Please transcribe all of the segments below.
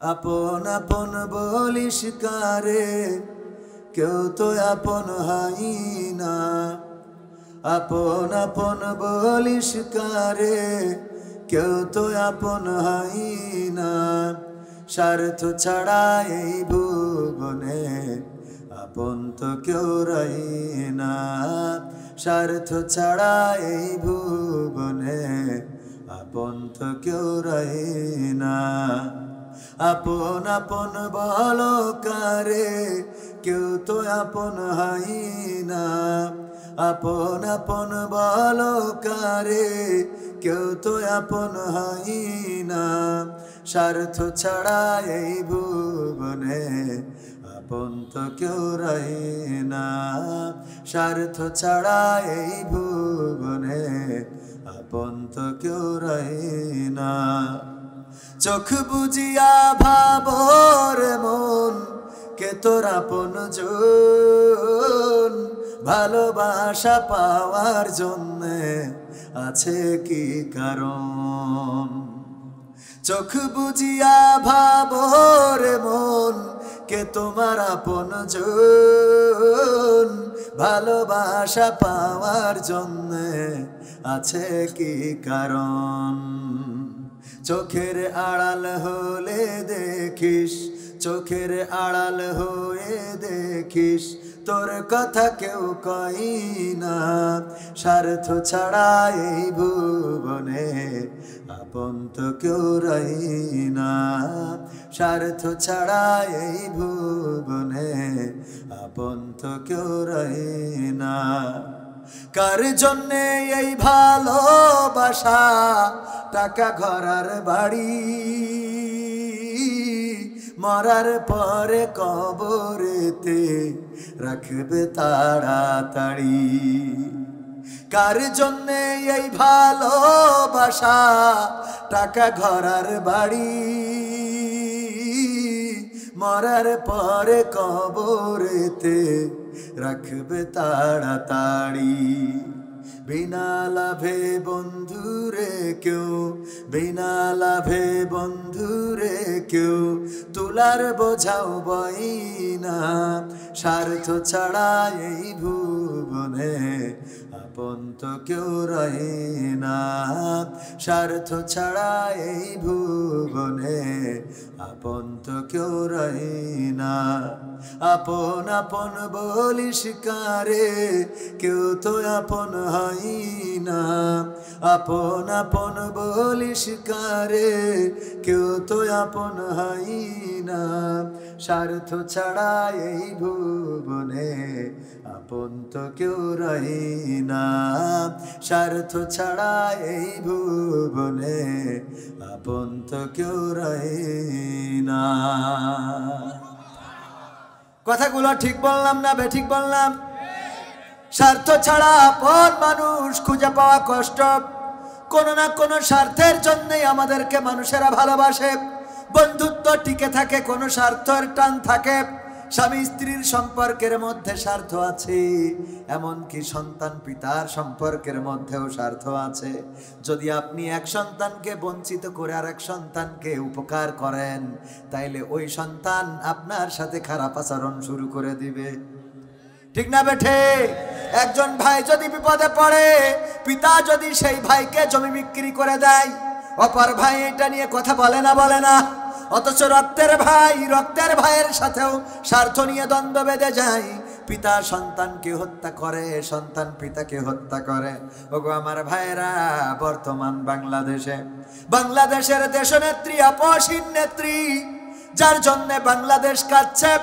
আপন আপন বলিস কারে, কেউ তো আপন হয় না। আপন আপন বলিস কারে, কেউ তো আপন হয় না। স্বার্থ ছাড়া এই ভুবনে আপন তো কেউ রই না। স্বার্থ ছাড়া এই ভুবনে আপন তো কেউ রই না। আপন আপন বলো কারে, কেউ তো আপন হয় না। আপন আপন বলো কারে, কেউ তো আপন হয় না। স্বার্থ ছাড়া এই ভুবনে আপন তো কেউ রই না। স্বার্থ ছাড়া এই ভুবনে আপন তো কেউ রই না। চোখ বুঝিয়া ভাবর মন, কে তোর আপন জন। ভালোবাসা পাওয়ার জন্যে আছে কি কারণ? চোখ বুঝিয়া ভাবর মন, কে তোমার আপন জন। ভালোবাসা পাওয়ার জন্যে আছে কি কারণ? চোখের আড়াল হলে দেখিস, চোখের আড়াল হয়ে দেখিস, তোর কথা কেউ কই না। স্বার্থ ছাড়া এই ভুবনে আপন তো কেউ রই না। স্বার্থ ছাড়া এই ভুবনে আপন তো কেউ রই না। কার জন্যে এই ভালোবাসা, টাকা ঘরার বাড়ি, মরার পরে কবরেতে রাখবে তাড়াতাড়ি। কার জন্যে এই ভালোবাসা, টাকা ঘরার বাড়ি, মরার পরে কবরেতে রাখবে তাড়াতাড়ি। বিনা লাভে বন্ধুরে কেউ, বিনা লাভে বন্ধুরে কেউ তুলার বোঝাও বই না। স্বার্থ ছাড়া এই ভুবনে আপন তো কেউ রই না। স্বার্থ ছাড়া এই ভুবনে আপন তো কেউ রই না। আপন আপন বলিস কারে, কেউ তো আপন হয় না। আপন আপন বলিস কারে, কেউ তো আপন হয় না। স্বার্থ ছাড়া এই ভুবনে আপন তো কেউ রই না। স্বার্থ ছাড়া এই ভুবনে আপন তো কেউ রই না। কথাগুলো ঠিক বললাম না বেঠিক বললাম? স্বার্থ ছাড়া আপন মানুষ খুঁজে পাওয়া কষ্ট। কোনো না কোনো স্বার্থের জন্যই আমাদেরকে মানুষেরা ভালোবাসে। বন্ধুত্ব টিকে থাকে কোনো স্বার্থের টান থাকে। স্বামী স্ত্রীর সম্পর্কের মধ্যে স্বার্থ আছে, এমনকি সন্তান পিতার সম্পর্কের মধ্যেও স্বার্থ আছে। যদি আপনি এক সন্তানকে বঞ্চিত করে আর এক সন্তানকে উপকার করেন, তাইলে ওই সন্তান আপনার সাথে খারাপ আচরণ শুরু করে দিবে। ঠিক না বেঠে? একজন ভাই যদি বিপদে পড়ে, পিতা যদি সেই ভাইকে জমি বিক্রি করে দেয়, অপর ভাই এটা নিয়ে কথা বলে না বলে না। অথচ রক্তের ভাই, রক্তের ভাইয়ের সাথেও স্বার্থ নিয়ে দ্বন্দ্ব বেঁধে যায়। পিতা সন্তানকে হত্যা করে, সন্তান পিতাকে হত্যা করে। ওগো আমার ভাইয়েরা, বর্তমান বাংলাদেশে, বাংলাদেশের দেশনেত্রী আপসহীন নেত্রী, যার জন্যে বাংলাদেশ কাঁদছে,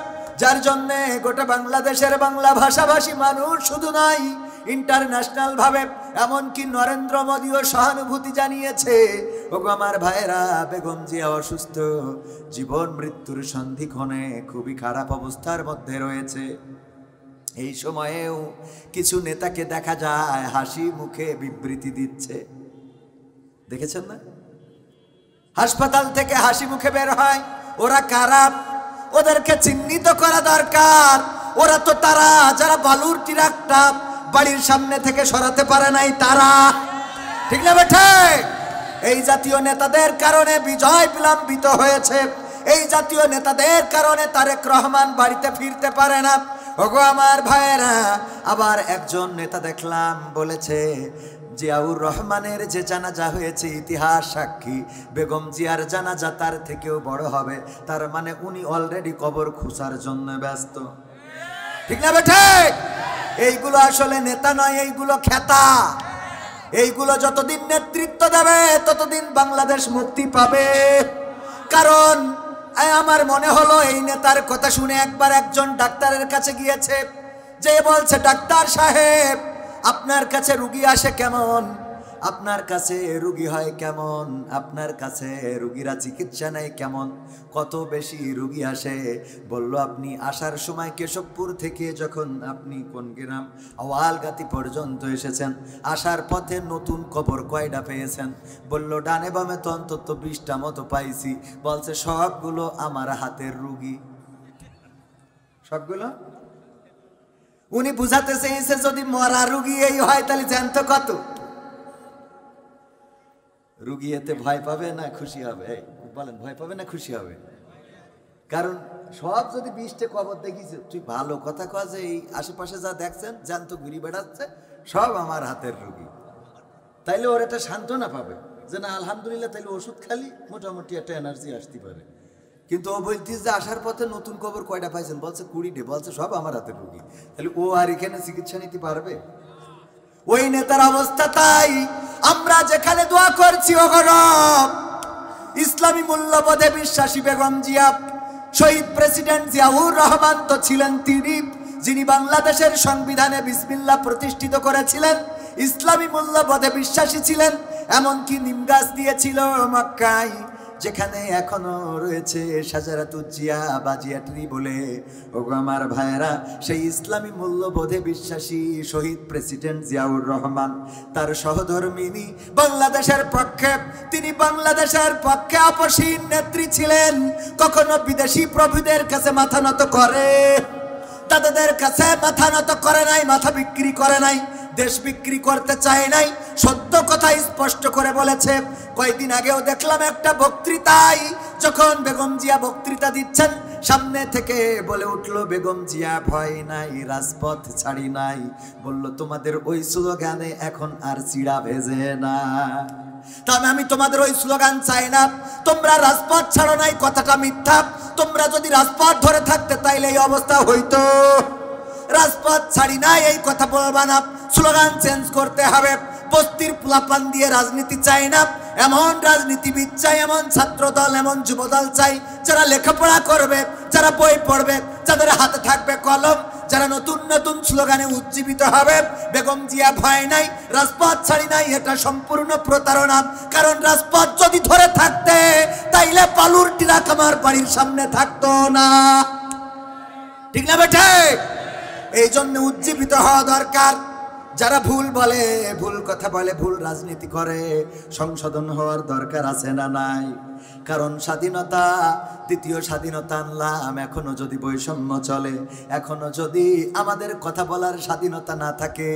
যার জন্যে গোটা বাংলাদেশের বাংলা ভাষাভাষী মানুষ শুধু নয়, ইন্টারন্যাশনাল ভাবে এমনকি নরেন্দ্র মোদীও সহানুভূতি জানিয়েছে। ওগো আমার ভাইয়েরা, বেগম জিয়া অসুস্থ, জীবন মৃত্যুর সন্ধিক্ষণে খুবই খারাপ অবস্থার মধ্যে রয়েছে। এই সময়েও কিছু নেতাকে দেখা যায় হাসি মুখে বিবৃতি দিচ্ছে। দেখেছেন না? হাসপাতাল থেকে হাসি মুখে বের হয়। ওরা কারা? ওদেরকে চিহ্নিত করা দরকার। ওরা তো তারা যারা বালুর ট্রাকটা বাড়ির সামনে থেকে সরাতে পারে নাই তারা। ঠিক না বেঠে? এই জাতীয় নেতাদের কারণে বিজয় বিলম্বিত হয়েছে। এই জাতীয় নেতাদের কারণে তারেক রহমান বাড়িতে ফিরতে পারে না। ওগো আমার ভাইয়েরা, আবার একজন নেতা দেখলাম বলেছে জিয়াউর রহমানের যে জানাজা হয়েছে ইতিহাস সাক্ষী, বেগম জিয়ার জানাজা তার থেকেও বড় হবে। তার মানে উনি অলরেডি কবর খুঁচার জন্য ব্যস্ত। ঠিক না বেঠে? এইগুলো আসলে নেতা নয়, এইগুলো খেতা। এইগুলো যতদিন নেতৃত্ব দেবে ততদিন বাংলাদেশ মুক্তি পাবে। কারণ আমার মনে হলো এই নেতার কথা শুনে একবার একজন ডাক্তারের কাছে গিয়েছে, যে বলছে ডাক্তার সাহেব আপনার কাছে রুগী আসে কেমন, আপনার কাছে রুগী হয় কেমন, আপনার কাছে রুগীরা চিকিৎসা নেয় কেমন, কত বেশি রুগী আসে। বলল আপনি আসার সময় কেশবপুর থেকে যখন আপনি কোন গ্রাম আওয়ালগাতি পর্যন্ত এসেছেন, আসার পথে নতুন কবর কয়টা পেয়েছেন? বলল ডানে বামে তো অন্তত 20টা মতো পাইছি। বলছে সবগুলো আমার হাতের রুগী। সবগুলো? উনি বুঝাতে চেয়েছে যদি মরা রুগী এই হয় তাহলে জ্যান্ত কত? রুগী এতে ভয় পাবে না খুশি হবে? বলেন, ভয় পাবে না খুশি হবে? কারণ সব যদি 20টে কবর দেখিস, তুই ভালো কথা কয় যে এই আশেপাশে যা দেখছেন জ্যান্ত ঘুরি বেড়াচ্ছে সব আমার হাতের রুগী, তাইলে ওর একটা সান্ত্বনা পাবে যে না আলহামদুলিল্লাহ, তাইলে ওষুধ খালি মোটামুটি একটা এনার্জি আসতে পারে। কিন্তু ও বলতিস যে আসার পথে নতুন কবর কয়টা পাইছেন? বলছে 20টে। বলছে সব আমার হাতের রুগী। তাহলে ও আর এখানে চিকিৎসা নিতে পারবে? ওই নেতার অবস্থা তাই। আমরা যেখানে দোয়া করছি ও রব, ইসলামী মূল্যবোধে বিশ্বাসী বেগম জিয়া, শহীদ প্রেসিডেন্ট জিয়াউর রহমান তো ছিলেন তিনি যিনি বাংলাদেশের সংবিধানে বিসমিল্লাহ প্রতিষ্ঠিত করেছিলেন, ইসলামী মূল্যবোধে বিশ্বাসী ছিলেন। এমনকি নিমগাছ দিয়েছিল মক্কায়, যেখানে এখনো রয়েছে শাজারাতুজ জিয়া বা জিয়া ট্রি বলে। ওগো আমার ভাইয়েরা, সেই ইসলামী মূল্যবোধে বিশ্বাসী শহীদ প্রেসিডেন্ট জিয়াউর রহমান, তার সহধর্মিনী বাংলাদেশের পক্ষে, তিনি বাংলাদেশের পক্ষে আপসীন নেত্রী ছিলেন। কখনো বিদেশি প্রভুদের কাছে মাথা নত করে, তাদের কাছে মাথা নত করে নাই, মাথা বিক্রি করে নাই, দেশ বিক্রি করতে চায় নাই, সত্য কথা স্পষ্ট করে বলেছে। কয়েকদিন আগেও দেখলাম একটা বক্তৃতায়, যখন বেগম জিয়া বক্তৃতা দিচ্ছেন, সামনে থেকে বলে উঠলো বেগম জিয়া ভয় নাই, রাজপথ ছাড়ি নাই। বলল তোমাদের ওই স্লোগানে এখন আর চিড়া ভেজে না। তবে আমি তোমাদের ওই স্লোগান চাই না। তোমরা রাজপথ ছাড়ো নাই কথাটা মিথ্যা। তোমরা যদি রাজপথ ধরে থাকতে তাইলে এই অবস্থা হইতো। রাজপথ ছাড়ি নাই এই কথা বলবা না, স্লোগান চেঞ্জ করতে হবে। বস্তির পোলাপান দিয়ে রাজনীতি চাই না, এমন রাজনীতিবিদ চাই, এমন ছাত্র দল, এমন যুব দল চাই যারা লেখাপড়া করবে, যারা বই পড়বে, যাদের হাতে থাকবে কলম, যারা নতুন নতুন স্লোগানে উজ্জীবিত হবে। বেগম জিয়া ভয় নাই, রাজপথ ছাড়ি নাই, এটা সম্পূর্ণ প্রতারণা। কারণ রাজপথ যদি ধরে থাকতে তাইলে পালুর টিরাক আমার বাড়ির সামনে থাকতো না। ঠিক না বেঠে? এই জন্য উজ্জীবিত হওয়া দরকার। যারা ভুল বলে, ভুল কথা বলে, ভুল রাজনীতি করে, সংশোধন হওয়ার দরকার আছে না নাই? কারণ স্বাধীনতা, দ্বিতীয় স্বাধীনতা আনলাম, এখনো যদি বৈষম্য চলে, এখনো যদি আমাদের কথা বলার স্বাধীনতা না থাকে,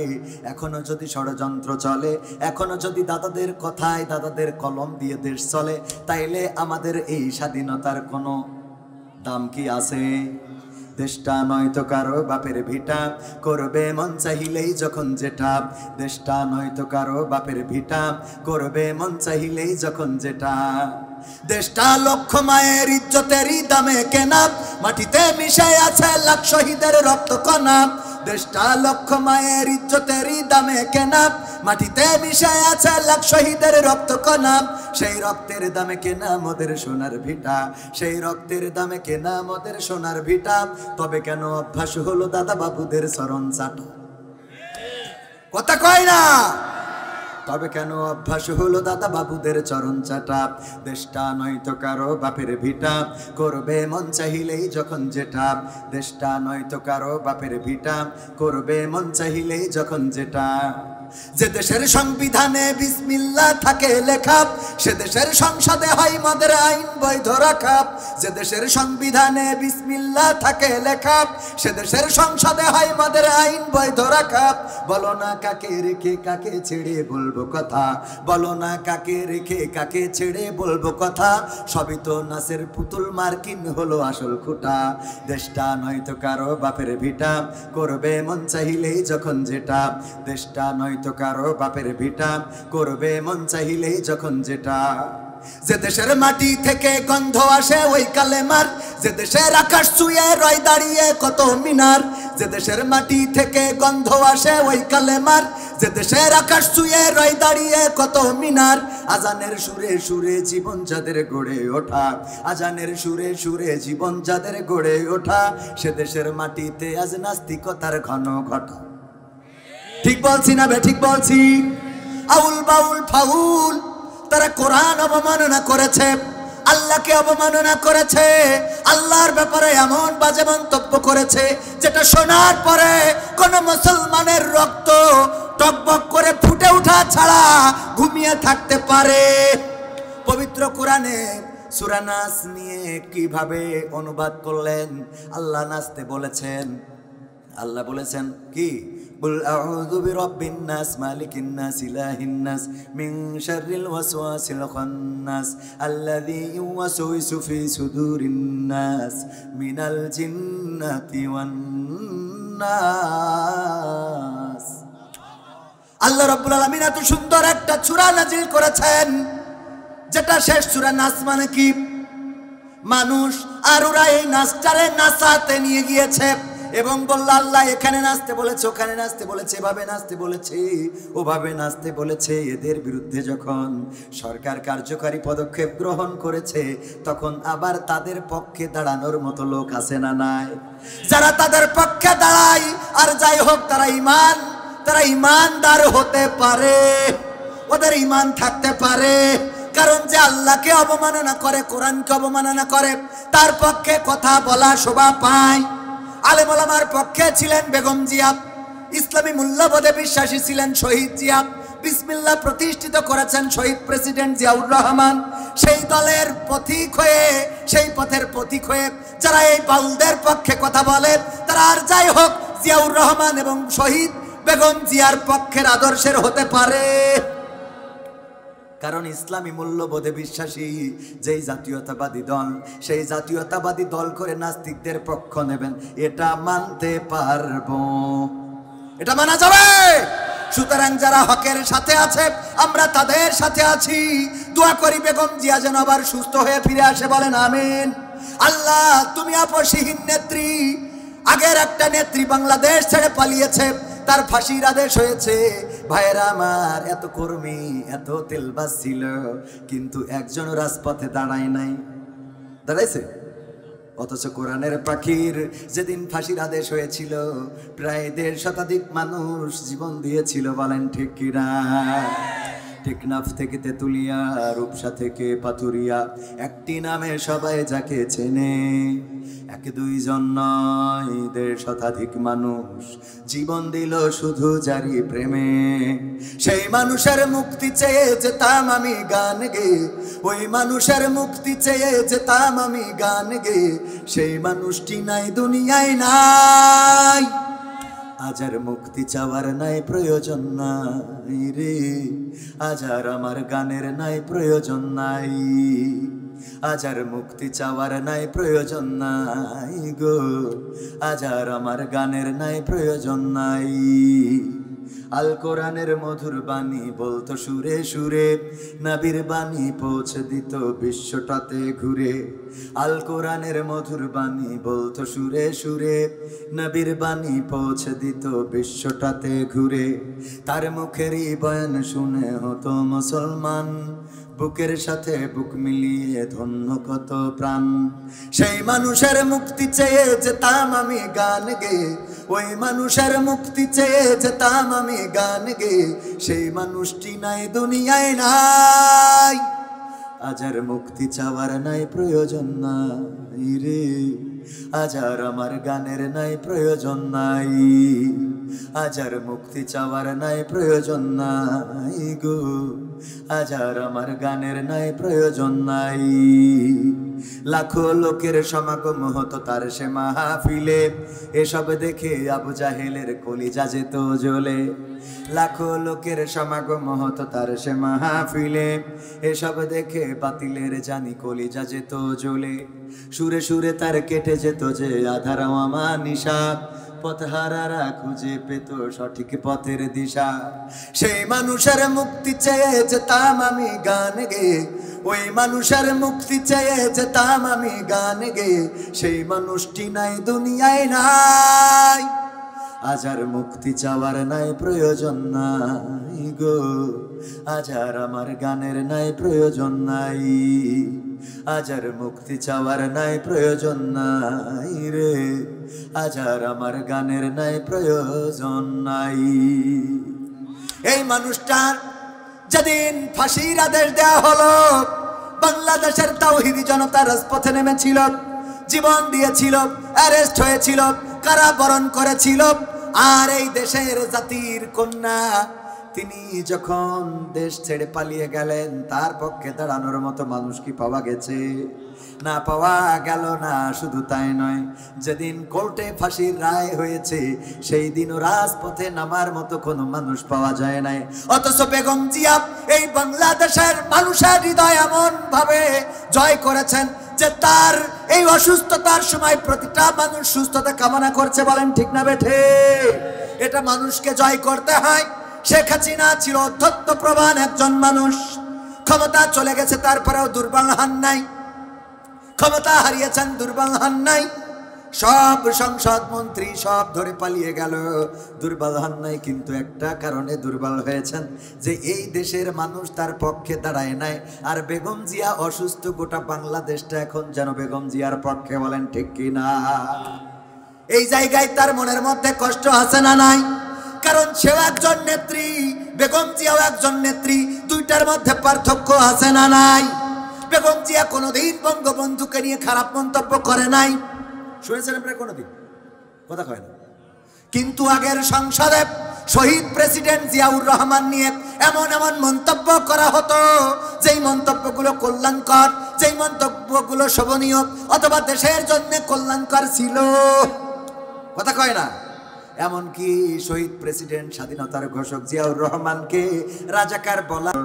এখনো যদি ষড়যন্ত্র চলে, এখনো যদি দাদাদের কথায়, দাদাদের কলম দিয়ে দেশ চলে, তাইলে আমাদের এই স্বাধীনতার কোনো দাম কি আছে? দেশটা নয়তো কারো বাপের ভিটা, করবে মন চাহিলেই যখন যেটা। দেশটা নয়তো কারো বাপের ভিটা, করবে মন চাহিলেই যখন যেটা। দেশটা লক্ষ মায়ের ইজ্জতেরই দামে কেনা, মাটিতে মিশে আছে লাখ শহীদের রক্ত কণা। দেশটা লক্ষ মায়ের ইজ্জতেরই দামে কেনা, মাটিতে মিশে আছে লাখ শহীদের রক্ত কণা। সেই রক্তের দামে কেনা মোদের সোনার ভিটা, সেই রক্তের দামে কেনা মোদের সোনার ভিটা। তবে কেন অভ্যাস হলো দাদা বাবুদের চরণ চাটা? কথা কয় না? তবে কেন অভ্যাস হলো দাদা বাবুদের চরণ চাটা? দেশটা নয়তো কারো বাপের ভিটা, করবে মন চাহিলেই যখন যেটা। দেশটা নয়তো কারো বাপের ভিটা, করবে মন চাহিলেই যখন যেটা। যে দেশের সংবিধানে বিসমিল্লাহ থাকে লেখা, সে দেশের সংসদে হয় মদের আইন বৈধ রাখা। যে দেশের সংবিধানে বিসমিল্লাহ থাকে লেখা, সে দেশের সংসদে হয় মদের আইন বৈধ রাখা। বলো না কাকে রেখে কাকে ছেড়ে বলবো কথা, বলো না কাকে রেখে কাকে ছেড়ে বলবো কথা। সবই তো নাচের পুতুল, মার্কিন হলো আসল খুঁটা। দেশটা নয়তো কারো বাপের ভিটা, করবে মন চাইলেই যখন যেটা। দেশটা নয়তো কারো বাপের ভিটা, করবে মন চাইলেই যখন যেটা। যে দেশের মাটি থেকে গন্ধ আসে ওই কালেমার, যে দেশের আকাশ ছুঁয়ে রয় দাঁড়িয়ে কত মিনার। যে দেশের মাটি থেকে গন্ধ আসে ওই কালেমার, যে দেশের আকাশ ছুঁয়ে রয় দাঁড়িয়ে কত মিনার। আজানের সুরে সুরে জীবন যাদের গড়ে ওঠা, আজানের সুরে সুরে জীবন যাদের গড়ে ওঠা। সে দেশের মাটিতে আজ নাস্তিকতার ঘন ঘটা। ঠিক বলছি না ঠিক বলছি? আউল বাউল ফাউল তারা কোরআন অবমাননা করেছে, আল্লাহকে অবমাননা করেছে, আল্লাহর ব্যাপারে এমন বাজে মন্তব্য করেছে যেটা শোনার পরে কোন মুসলমানের রক্ত টকবক করে ফুটে ওঠা ছাড়া ঘুমিয়ে থাকতে পারে। পবিত্র কোরআনে সূরা নাস নিয়ে কিভাবে অনুবাদ করলেন? আল্লাহ নাচতে বলেছেন, আল্লাহ বলেছেন কি? কুল আউযু বিরাব্বিন নাস মালিকিন নাস ইলাহিন নাস মিন শাররিল ওয়াসওয়াসিল খান্নাস আল্লাযী ইউওয়াসউইসু ফি সুদুরিন নাস মিনাল জিন্নাতি ওয়ান নাস। আল্লাহ রাব্বুল আলামিন এত সুন্দর একটা সূরা নাজিল করেছেন, যেটা শেষ সূরা নাস। মানে কি? মানুষ আর ওরা এই নাচটারে নাচাতে নিয়ে গিয়েছে এবং বলল আল্লাহ এখানে নাচতে বলেছে, ওখানে নাচতে বলেছে, এভাবে নাচতে বলেছে, ওভাবে নাচতে বলেছে। এদের বিরুদ্ধে যখন সরকার কার্যকারী পদক্ষেপ গ্রহণ করেছে, তখন আবার তাদের পক্ষে দাঁড়ানোর মতো লোক আছে না নাই? যারা তাদের পক্ষে দাঁড়ায়, আর যাই হোক তারা ইমানদার হতে পারে, ওদের ইমান থাকতে পারে। কারণ যে আল্লাহকে অবমাননা করে, কোরআনকে অবমাননা করে, তার পক্ষে কথা বলা শোভা পায়। আলেম ওলামার পক্ষে ছিলেন বেগম জিয়া, ইসলামী মূল্যবোধে বিশ্বাসী ছিলেন শহীদ জিয়া, বিসমিল্লাহ প্রতিষ্ঠিত করেছেন শহীদ প্রেসিডেন্ট জিয়াউর রহমান। সেই দলের পথিক হয়ে, সেই পথের পথিক হয়ে যারা এই বাউলদের পক্ষে কথা বলে, তারা আর যাই হোক জিয়াউর রহমান এবং শহীদ বেগম জিয়ার পক্ষের আদর্শের হতে পারে। কারণ ইসলামী মূল্যবোধে বিশ্বাসী যেই জাতীয়তাবাদী দল, সেই জাতীয়তাবাদী দল করে নাস্তিকদের পক্ষ নেবেন, এটা মানতে পারবো? এটা মানা যাবে? সুতরাং যারা হকের সাথে আছে, আমরা তাদের সাথে আছি। দোয়া করি বেগম জিয়া যেন আবার সুস্থ হয়ে ফিরে আসে, বলেন আমিন। আল্লাহ তুমি আপসহীন নেত্রী, আগের একটা নেত্রী বাংলাদেশ ছেড়ে পালিয়েছে, তার ফাঁসির আদেশ হয়েছে। ভাইরা আমার, এত কর্মী, এত তেলবাজ ছিল, কিন্তু একজন রাজপথে দাঁড়ায় নাই। দাঁড়াইছে? অথচ কোরআনের পাখির যেদিন ফাঁসির আদেশ হয়েছিল, প্রায় 1.5 শতাধিক মানুষ জীবন দিয়েছিল, বলেন ঠিক কিনা? টেকনাফ থেকে তেতুলিয়া, রূপসা থেকে পাথুরিয়া, একটি নামে সবাই যাকে চেনে। 1-2 জন নয়, 1.5 শতাধিক মানুষ জীবন দিল শুধু জারি প্রেমে। সেই মানুষের মুক্তি চেয়ে যেতাম আমি গান গে, ওই মানুষের মুক্তি চেয়ে যেতাম আমি গান গে। সেই মানুষটি নাই দুনিয়ায় নাই, আজ আর মুক্তি চাওয়ার নাই প্রয়োজন নাই রে, আজ আর আমার গানের নাই প্রয়োজন নাই, আজ আর মুক্তি চাওয়ার নাই প্রয়োজন নাই গো, আজ আর আমার গানের নাই প্রয়োজন নাই। আল কোরআনের মধুর বাণী বলতো সুরে সুরে, নবীর বাণী পৌঁছে দিত বিশ্বটাতে ঘুরে। আল কোরআনের মধুর বাণী বলতো সুরে সুরে, নবীর বাণী পৌঁছে দিত বিশ্বটাতে ঘুরে। তার মুখেরই বয়ান শুনে হতো মুসলমান, বুকের সাথে বুক মিলিয়ে ধন্য কত প্রাণ। সেই মানুষের মুক্তি চেয়ে যেতাম আমি গান গে, ওই মানুষের মুক্তি চেয়ে যেতাম আমি গান গে। সেই মানুষটি নাই দুনিয়ায় নাই, আজ আর মুক্তি চাওয়ার নাই প্রয়োজন নাই রে, আজ আর আমার গানের নাই প্রয়োজন নাই, আজ আর মুক্তি চাওয়ার নাই প্রয়োজন নাই গো, আজ আর আমার গানের নাই প্রয়োজন নাই। লাখো লোকের সমাগম হতো তার সে মাহফিলে, এসব দেখে আবু জাহেলের কলিজা যেত জ্বলে। লাখো লোকের সমাগম হতো তার সে মাহফিলে, এসব দেখে বাতিলের জানি কলিজা যেত জ্বলে। সুরে সুরে তার কেটে যেত যে আধার আমার নিশা, পথহারারা খুঁজে পেত সঠিক পথের দিশা। সেই মানুষের মুক্তি চেয়ে যেতাম আমি গান গেয়ে, ওই মানুষের মুক্তি চেয়ে যেতাম আমি গান গেয়ে, সেই মানুষটি নাই দুনিয়ায় নাই। আজ আর মুক্তি চাওয়ার নাই প্রয়োজন নাই গো, আজ আর আমার গানের নাই প্রয়োজন নাই, আজ আর মুক্তি চাওয়ার নাই প্রয়োজন নাই রে, আজ আর আমার গানের নাই প্রয়োজন নাই। এই মানুষটার যেদিন ফাঁসির আদেশ দেয়া হলো, বাংলাদেশের তাওহীদি জনতা রাজপথে নেমেছিল, জীবন দিয়েছিল, অ্যারেস্ট হয়েছিল, কারাবরণ করেছিল। আর এই দেশের জাতির কন্যা তিনি যখন দেশ ছেড়ে পালিয়ে গেলেন, তার পক্ষে দাঁড়ানোর মতো মানুষ কি পাওয়া গেছে? না, পাওয়া গেল না। শুধু তাই নয়, যেদিন কোর্টে ফাঁসির রায় হয়েছে সেই দিনও রাজপথে নামার মতো কোনো মানুষ পাওয়া যায় নাই। অথচ বেগম জিয়া এই বাংলাদেশের মানুষের হৃদয় এমন ভাবে জয় করেছেন যে তার এই অসুস্থতার সময় প্রতিটা মানুষ সুস্থতা কামনা করছে। বলেন ঠিক না বেঠে? এটা মানুষকে জয় করতে হয়। শেখ হাসিনা ছিল অধ্যত্বপ্রবান একজন মানুষ, ক্ষমতা চলে গেছে, তারপরেও দুর্বল হন নাই, ক্ষমতা হারিয়েছেন, দুর্বল হন নাই। সব সংসদ মন্ত্রী সব ধরে পালিয়ে গেল, দুর্বল হন নাই। কিন্তু একটা কারণে দুর্বল হয়েছেন, যে এই দেশের মানুষ তার পক্ষে দাঁড়ায় নাই। আর বেগম জিয়া অসুস্থ, গোটা বাংলাদেশটা এখন যেন বেগম জিয়ার পক্ষে। বলেন ঠিক কিনা? এই জায়গায় তার মনের মধ্যে কষ্ট আছে না নাই? কারণ সেও একজন নেত্রী, বেগম জিয়াও একজন নেত্রী, দুইটার মধ্যে পার্থক্য আছে না নাই? বেগম জিয়া কোনোদিন বঙ্গবন্ধুকে নিয়ে খারাপ মন্তব্য করে নাই, শুনেছেন আপনারা কোনোদিন? কথা কয় না। কিন্তু আগের সংসদে শহীদ প্রেসিডেন্ট জিয়াউর রহমান নিয়ে এমন এমন মন্তব্য করা হতো, যেই মন্তব্যগুলো কল্যাণকর, যেই মন্তব্যগুলো শোভনীয় অথবা দেশের জন্য কল্যাণকর ছিল। কথা কয় না? এমনকি শহীদ প্রেসিডেন্ট স্বাধীনতার ঘোষক জিয়াউর রহমানকে রাজাকার বলা।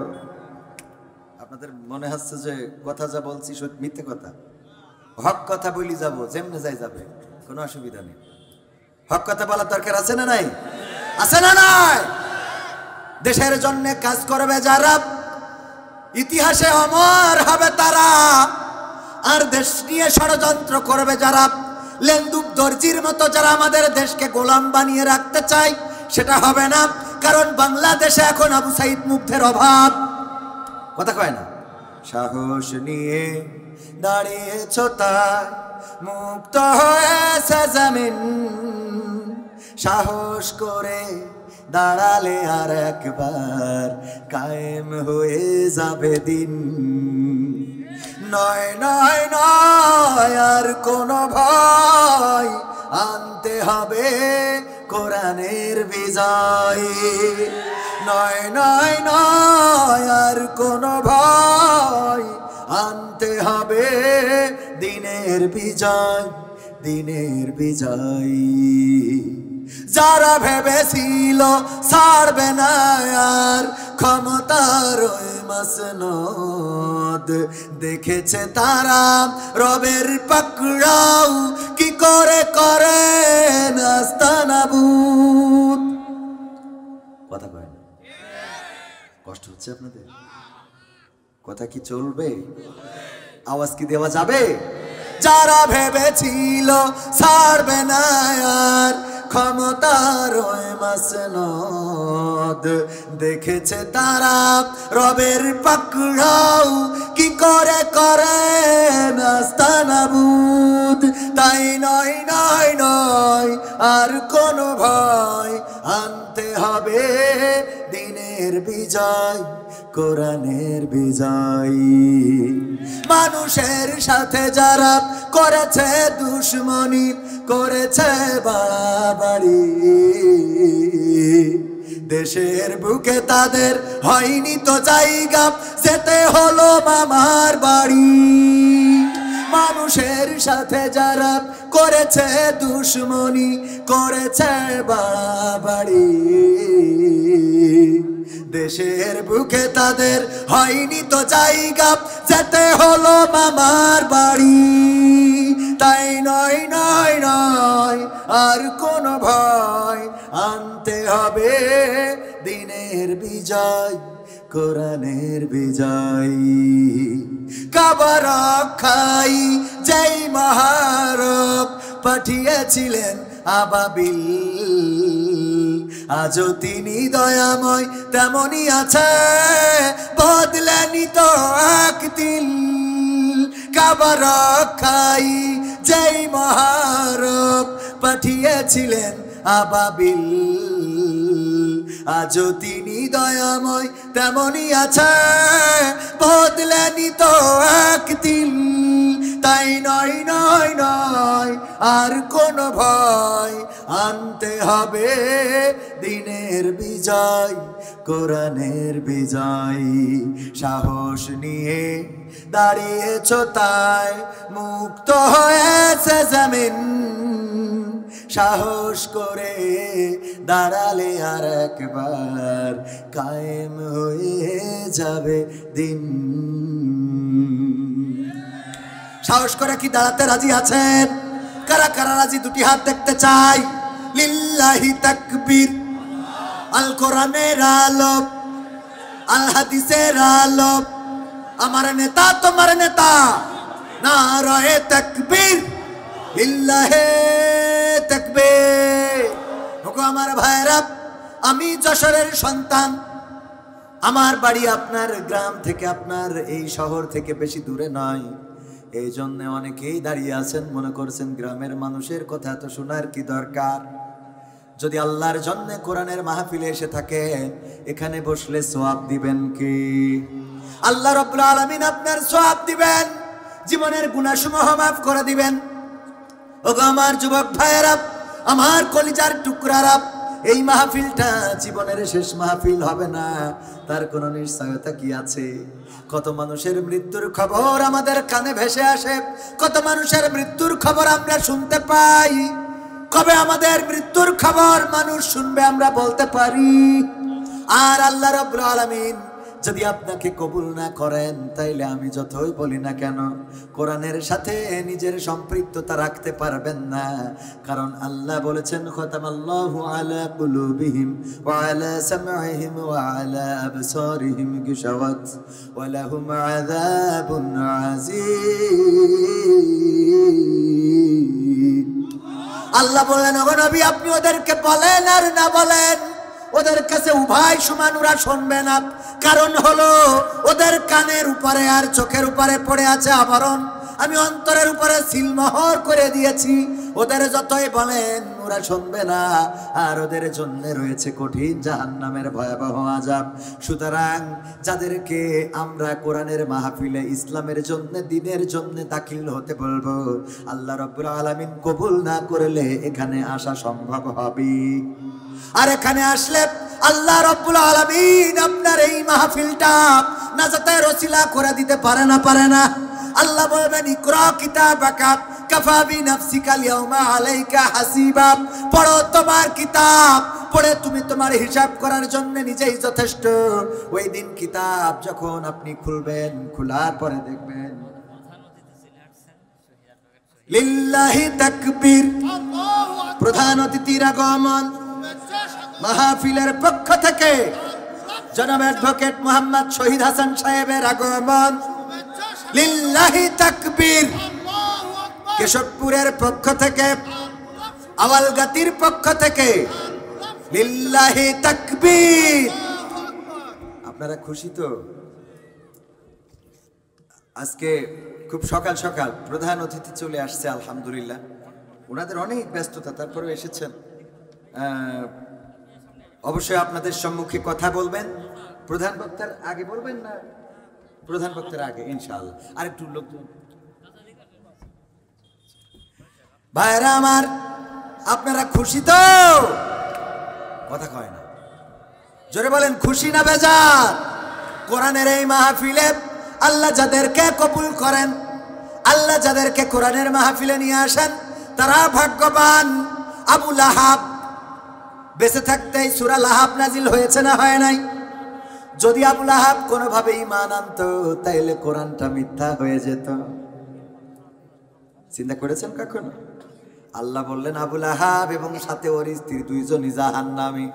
আপনাদের মনে হচ্ছে যে কথা যা বলছি মিথ্যে কথা? হক কথা বলি যাব, যেমনে যাই যাবে, কোনো অসুবিধা নেই। হক কথা বলার দরকার আছে না নাই? আছে না নাই? দেশের জন্য কাজ করবে যারা, ইতিহাসে অমর হবে তারা। আর দেশ নিয়ে ষড়যন্ত্র করবে যারা, লেন্দুক দর্জির মতো যারা আমাদের দেশকে গোলাম বানিয়ে রাখতে চায়, সেটা হবে না। কারণ বাংলাদেশে এখন আবু সাইদ মুগ্ধের অভাব। কথা কয় না? সাহস নিয়ে দাঁড়িয়েছ তাই মুক্ত হয়েছে জমিন, সাহস করে দাঁড়ালে আর একবার কায়েম হয়ে যাবে দিন। নয় নয় নয় আর কোনো ভয়, আনতে হবে কোরআনের বিজয়। নয় নয় নয় আর কোনো ভয়, আনতে হবে দিনের বিজয়, দিনের বিজয়। যারা ভেবেছিল ছাড়বে না আর ক্ষমতার ওই মাসনদ, দেখেছে তারা রবের পাকড়াও কি করে করে নাস্তানাবুদ। কথা কয় না? কষ্ট হচ্ছে আপনাদের? কথা কি চলবে? আওয়াজ কি দেওয়া যাবে? যারা ভেবেছিল ছাড়বে না আর ক্ষমতার ওই মাসনদ, দেখেছে তারা রবের পাকড়াও কি করে করে নাস্তানাবুদ। তাই নয় নয় নয় আর কোনো ভয়, আনতে হবে দিনের বিজয়, কোরআনের বিজয়। মানুষের সাথে যারা করেছে দুশ্মনী, করেছে বাড়াবাড়ি, দেশের বুকে তাদের হয়নি তো জায়গা, যেতে হলো মামার বাড়ি। মানুষের সাথে যারা করেছে দুশ্মনী, করেছে বাড়াবাড়ি, দেশের বুকে তাদের হয়নি তো জায়গা, যেতে হলো মামার বাড়ি। তাই নয় নয় নয় আর কোন ভয়, আনতে হবে দিনের বিজয়, কোরআনের বিজয়। কাবা রক্ষাই যেই মহারব পাঠিয়েছিলেন আবাবিল, আজও তিনি দয়াময় তেমনি আছে, বদলেনি তো একদিন। কাবা রক্ষাই যেই মহারব পাঠিয়েছিলেন আবাবিল, আজও তিনি দয়াময় তেমনি আছে, বদলেনি তো একদিন। তাই নয় নয় নয় আর কোন ভয়, আনতে হবে দিনের বিজয়, কোরআনের বিজয়। সাহস নিয়ে দাঁড়িয়েছ তাই মুক্ত হয়েছে জমিন, সাহস করে দাঁড়ালে আর একবার কায়েম হয়ে যাবে দিন। সাহস করে কি দাঁড়াতে রাজি আছেন? কারা কারা রাজি? দুটি হাত দেখতে চাই। লিল্লাহি তাকবীর। আল কোরআনের আলো, আল হাদিসের আলো, আমার নেতা তোমার নেতা, নারায়ে তাকবীর, লিল্লাহি তাকবীর। ওগো আমার ভাইরা, আমি যশোরের সন্তান, আমার বাড়ি আপনার গ্রাম থেকে, আপনার এই শহর থেকে বেশি দূরে নয়। এই জন্য অনেকেই দাঁড়িয়ে আছেন, মনে করছেন গ্রামের মানুষের কথা তো শোনার কি দরকার। যদি আল্লাহর জন্য কোরআনের মাহফিলে এসে থাকে, এখানে বসলে সওয়াব দিবেন কি? আল্লাহ রাব্বুল আলামিন আপনার সওয়াব দিবেন, জীবনের গুনাহসমূহ মাফ করে দিবেন। ওগো আমার যুবক ভাইয়েরা, আমার কলিজার টুকরারা, এই মাহফিলটা জীবনের শেষ মাহফিল হবে না, তার কোনো নিশ্চয়তা কি আছে? কত মানুষের মৃত্যুর খবর আমাদের কানে ভেসে আসে, কত মানুষের মৃত্যুর খবর আমরা শুনতে পাই। কবে আমাদের মৃত্যুর খবর মানুষ শুনবে আমরা বলতে পারি? আর আল্লাহ রাব্বুল আলামিন যদি আপনাকে কবুল না করেন, তাইলে আমি যতই বলি না কেন কোরআনের সাথে নিজের সম্পৃক্ততা রাখতে পারবেন না। কারণ আল্লাহ বলেছেন, খতামাল্লাহু আলা কুলুবিহিম ওয়া আলা সামঈহিম ওয়া আলা আবসারিহিম গিশাওয়াত ওয়া লাহুম আযাবুন আযীম। আল্লাহ বলেন, ওগো নবী আপনি ওদেরকে বলেন আর না বলেন, ওদের কাছে উভয় সমান, ওরা শুনবে না। কারণ হলো ওদের কানের উপরে আর চোখের উপরে পড়ে আছে আবরণ, আমি অন্তরের উপরে সিলমোহর করে দিয়েছি। ওদের যতই বলেন ওরা শুনবে না, আর ওদের জন্য রয়েছে কঠিন জাহান্নামের ভয়াবহ আযাব। সুতরাং যাদেরকে আমরা কোরআনের মাহফিলে ইসলামের জন্য, দ্বীনের জন্য দাখিল হতে বলবো, আল্লাহ রাব্বুল আলামিন কবুল না করলে এখানে আসা সম্ভব হবে? আর এখানে আসলে আল্লাহ রাব্বুল আলামিন আপনার এই মাহফিলটা নাজাতের ওসিলা করে দিতে পারে না? পারে না? আল্লাহ বলবেন, ইকরা কিতাবাকা কাফা বিনাফসিকা আল-ইয়াওমা আলাইকা হাসিবা। পড়ো তোমার কিতাব, পড়ে তুমি তোমার হিসাব করার জন্য নিজেই যথেষ্ট। ওই দিন কিতাব যখন আপনি খুলবেন, খোলার পরে দেখবেন লিল্লাহি তাকবীর, প্রধান অতিথির আগমন। মাহফিলের পক্ষ থেকে জনাব অ্যাডভোকেট মোহাম্মদ শহীদ হাসান সাহেবের আগমন। লিল্লাহি তাকবীর। কেশবপুরের পক্ষ থেকে, আওয়ালগাতির পক্ষ থেকে লিল্লাহি তাকবীর। আপনারা খুশি তো? আজকে খুব সকাল সকাল প্রধান অতিথি চলে আসছে, আলহামদুলিল্লাহ। ওনাদের অনেক ব্যস্ততা, তারপরেও এসেছেন। অবশ্যই আপনাদের সম্মুখে কথা বলবেন, প্রধান বক্তার আগে বলবেন না? প্রধান বক্তার আগে ইনশাআল্লাহ। আরেকটু লোকজন ভাইরা আমার, আপনারা খুশি তো? কথা কয় না, জোরে বলেন খুশি না বেজার? কোরআনের এই মাহফিলে আল্লাহ যাদেরকে কবুল করেন, আল্লাহ যাদেরকে কোরআনের মাহফিলে নিয়ে আসেন, তারা ভাগ্যবান। আবু লাহাব বেঁচে থাকতেই সূরা লাহাব নাজিল হয়েছে না হয় নাই? যদি আবু লাহাব কোনোভাবে ঈমান আনতো তাইলে কোরআনটা মিথ্যা হয়ে যেত। চিন্তা করেছেন কখনো? আল্লাহ বললেন আবু লাহাব এবং সাথে ওর স্ত্রী দুইজনই জাহান্নামী।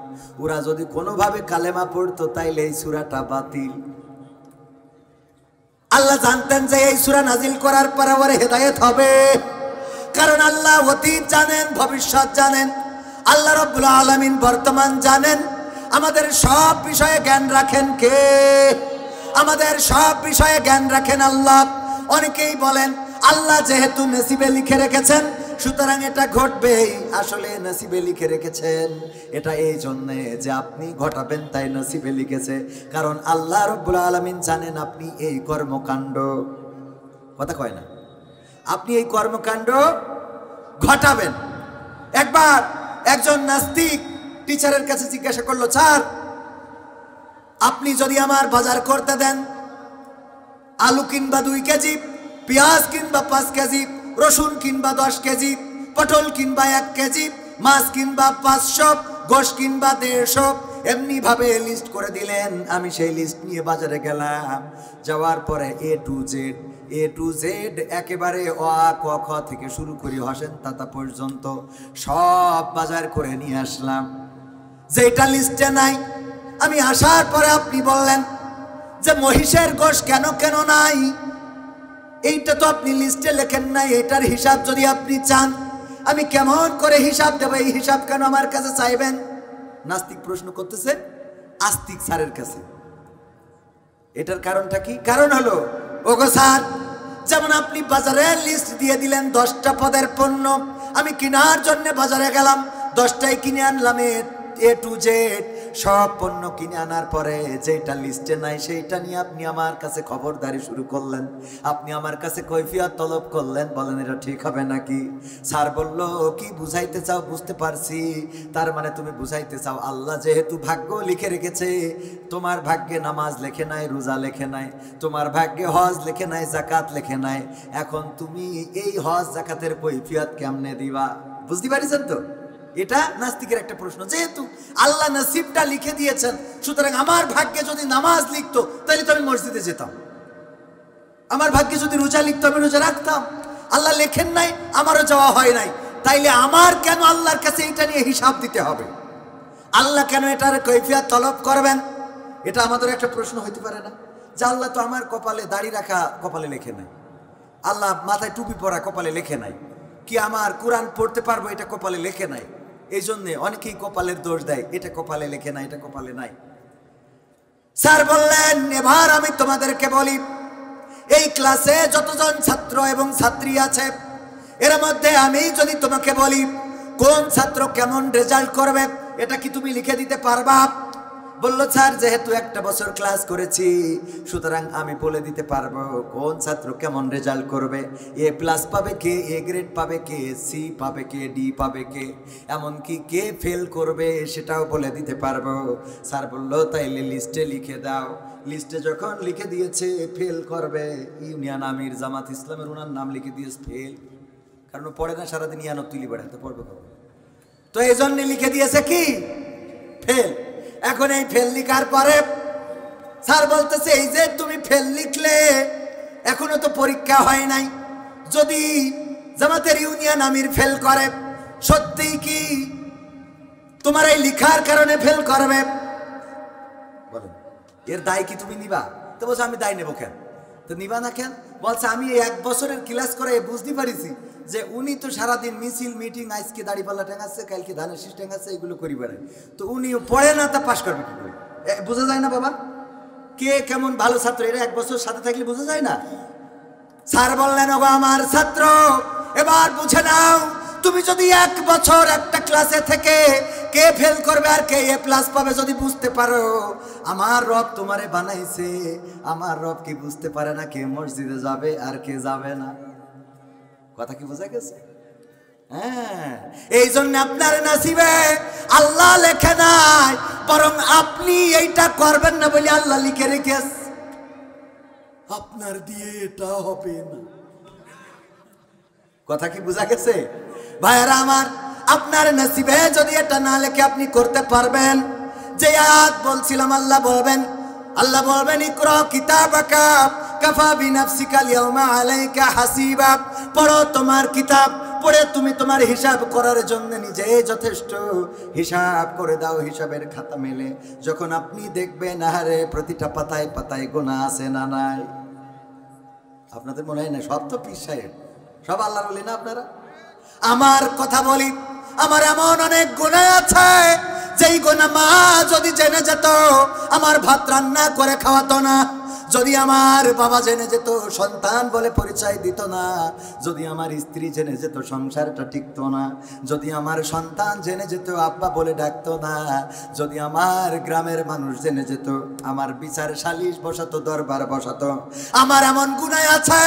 ওরা যদি কোনোভাবে কালেমা পড়তো তাইলে এই সূরাটা বাতিল। আল্লাহ জানতেন যে এই সূরা নাজিল করার পরে ওর হেদায়েত হবে, কারণ আল্লাহ অতীত জানেন, ভবিষ্যৎ জানেন। আল্লাহ রাব্বুল আলামিন বর্তমান জানেন। আমাদের সব বিষয়ে জ্ঞান রাখেন কে? আমাদের সব বিষয়ে জ্ঞান রাখেন আল্লাহ। অনেকেই বলেন আল্লাহ যেহেতু নসিবে লিখে রেখেছেন সুতরাং এটা ঘটবেই। আসলে নসিবে লিখে রেখেছেন এটা এই জন্যে যে আপনি ঘটাবেন, তাই নসিবে লিখেছে। কারণ আল্লাহ রাব্বুল আলামিন জানেন আপনি এই কর্মকাণ্ড, কথা কয় না, আপনি এই কর্মকাণ্ড ঘটাবেন। একবার একজন নাস্তিক টিচারের কাছে জিজ্ঞাসা করলো, স্যার আপনি যদি আমার বাজার করতে দেন, আলু কিনবা 2 কেজি, পেঁয়াজ কিনবা 5 কেজি, রসুন কিনবা 10 কেজি, পটল কিনবা 1 কেজি, মাছ কিনবা 500, গোশ কিনবা 150, এমনি ভাবে লিস্ট করে দিলেন। আমি সেই লিস্ট নিয়ে বাজারে গেলাম, যাওয়ার পরে এ টু জেড একেবারে অ আ ক খ থেকে শুরু করি হসেন তাতা পর্যন্ত সব বাজার করে নিয়ে আসলাম। যেটা লিস্টে নাই, আমি আসার পরে আপনি বললেন যে মহিষের গোশ কেন কেন নাই, এইটা তো আপনি লিস্টে লেখেন নাই। এটার হিসাব যদি আপনি চান আমি কেমন করে হিসাব দেব? এই হিসাব কেন আমার কাছে চাইবেন? নাস্তিক প্রশ্ন করতেছে আস্তিক স্যারের কাছে। এটার কারণটা কি? কারণ হলো, ওগো স্যার, যেমন আপনি বাজারে লিস্ট দিয়ে দিলেন 10টা পদের পণ্য, আমি কেনার জন্য বাজারে গেলাম, 10টাই কিনে আনলাম, এ টু জেড সব পণ্য কিনে আনার পরে যেটা লিস্টে নাই সেইটা নিয়ে আপনি আমার কাছে খবরদারি শুরু করলেন, আপনি আমার কাছে কৈফিয়ত তলব করলেন। বলেন এটা ঠিক হবে নাকি? স্যার বলল, কি বুঝাইতে চাও? বুঝতে পারছি, তার মানে তুমি বুঝাইতে চাও আল্লাহ যেহেতু ভাগ্য লিখে রেখেছে, তোমার ভাগ্যে নামাজ লেখে নাই, রোজা লেখে নাই, তোমার ভাগ্যে হজ লেখে নাই, যাকাত লেখে নাই, এখন তুমি এই হজ যাকাতের কৈফিয়ত কেমনে দিবা? বুঝতে পারছেন তো? এটা নাস্তিকের একটা প্রশ্ন। যেহেতু আল্লাহ নসিবটা লিখে দিয়েছেন সুতরাং আমার ভাগ্যে যদি নামাজ লিখতো তাহলে তো আমি মসজিদে যেতাম, আমার ভাগ্যে যদি রোজা লিখতো আমি রোজা রাখতাম। আল্লাহ লেখেন নাই, আমারও যাওয়া হয় নাই, তাইলে আমার কেন আল্লাহর কাছে এটা নিয়ে হিসাব দিতে হবে? আল্লাহ কেন এটার কৈফিয়ত তলব করবেন? এটা আমাদের একটা প্রশ্ন হইতে পারে না যে আল্লাহ তো আমার কপালে দাড়ি রাখা কপালে লেখে নাই, আল্লাহ মাথায় টুপি পরা কপালে লেখে নাই, কি আমার কোরআন পড়তে পারবো এটা কপালে লেখে নাই। এই জন্যে অনেকেই কপালের দোষ দেয়, এটা কপালে লেখে নাই, এটা কপালে নাই। স্যার বললেন, এবার আমি তোমাদেরকে বলি, এই ক্লাসে যতজন ছাত্র এবং ছাত্রী আছে এর মধ্যে আমি যদি তোমাকে বলি কোন ছাত্র কেমন রেজাল্ট করবে, এটা কি তুমি লিখে দিতে পারবা? বলল, স্যার যেহেতু 1টা বছর ক্লাস করেছি সুতরাং আমি বলে দিতে পারবো কোন ছাত্র কেমন রেজাল্ট করবে, এ প্লাস পাবে কে, এ গ্রেড পাবে কে, সি পাবে কে, ডি পাবে কে, এমনকি কে ফেল করবে সেটাও বলে দিতে পারবো। স্যার বলল, তাইলে লিস্টে লিখে দাও। লিস্টে যখন লিখে দিয়েছে ফেল করবে ইউনিয়ন আমির জামাত ইসলামের, ওনার নাম লিখে দিয়েছে ফেল, কারণ পড়ে না সারাদিন ইয়ানত তুলি বেড়াতে, পড়বে কবে? তো এই জন্য লিখে দিয়েছে কি ফেল। এখন এই ফেল লিখার পরে স্যার বলতেছে, এই যে তুমি ফেল লিখলে এখনো তো পরীক্ষা হয় নাই, যদি জামাতের ইউনিয়ন আমির ফেল করে সত্যি কি তোমার এই লিখার কারণে ফেল করবে? বলো, এর দায় কি তুমি নিবা? তো বলছে, আমি দায় নেবো কেন? তো নিবা না কেন? বলছে, আমি 1 বছরের ক্লাস করে বুঝতে পারিছি যে উনি তো সারাদিন মিছিল মিটিং, আজকে দাড়িপাল্লা ঠেঙাচ্ছে, কালকে ধানের শীষ ঠেঙাচ্ছে, এগুলো করি বেড়ায়, তো উনি পড়ে না, তা পাশ করবে কি করে? বোঝা যায় না বাবা কে কেমন ভালো ছাত্র, এরা 1 বছর সাথে থাকলে বোঝা যায় না? স্যার বললেন, ওগো আমার ছাত্র, এবার বুঝে নাও, তুমি যদি 1 বছর একটা ক্লাসে থেকে কে ফেল করবে আর কে এ প্লাস পাবে যদি বুঝতে পারো আমার রব তোমারে বানাইছে, আমার রব কি বুঝতে পারে না কে মসজিদে যাবে আর কে যাবে না? কথা কি বোঝা গেছে? হ্যাঁ, এই জন্য আপনার নসিবে আল্লাহ লেখে নাই, বরং আপনি এইটা করবেন না বলে আল্লাহ লিখে রেখেছে। আপনার দিয়ে এটা হবে না। কথা কি বোঝা গেছে ভাইরা আমার? আপনার নসিবে যদি এটা না লেখে আপনি করতে পারবেন, যে আয়াত বলছিলাম আল্লাহ বলবেন ইকরা কিতাবাকা কাফা বিনাফসিকা আল-ইয়াওমা আলাইকা হাসিবা। পড়ো তোমার কিতাব, পড়ে তুমি তোমার হিসাব করার জন্য নিজে যথেষ্ট। হিসাব করে দাও, হিসাবের খাতা মেলে যখন আপনি দেখবেন আরে প্রতিটা পাতায় পাতায় গুনাহ আছে না নাই। আপনাদের মনে হয় না সব তো পীর সাহেব, সব আল্লাহর ওলি না আপনারা? আমার কথা বলি, আমার এমন অনেক গুনাহ আছে যেই গুনাহ মা যদি জেনে যেত আমার ভাত রান্না করে খাওয়াতো না। যদি আমার বাবা জেনে যেত সন্তান বলে পরিচয় দিত না। যদি আমার স্ত্রী জেনে যেত সংসারটা টিকতো না। যদি আমার সন্তান জেনে যেত আব্বা বলে ডাকতো না। যদি আমার গ্রামের মানুষ জেনে যেত আমার বিচার সালিশ বসাতো, দরবার বসাতো। আমার এমন গুনাহ আছে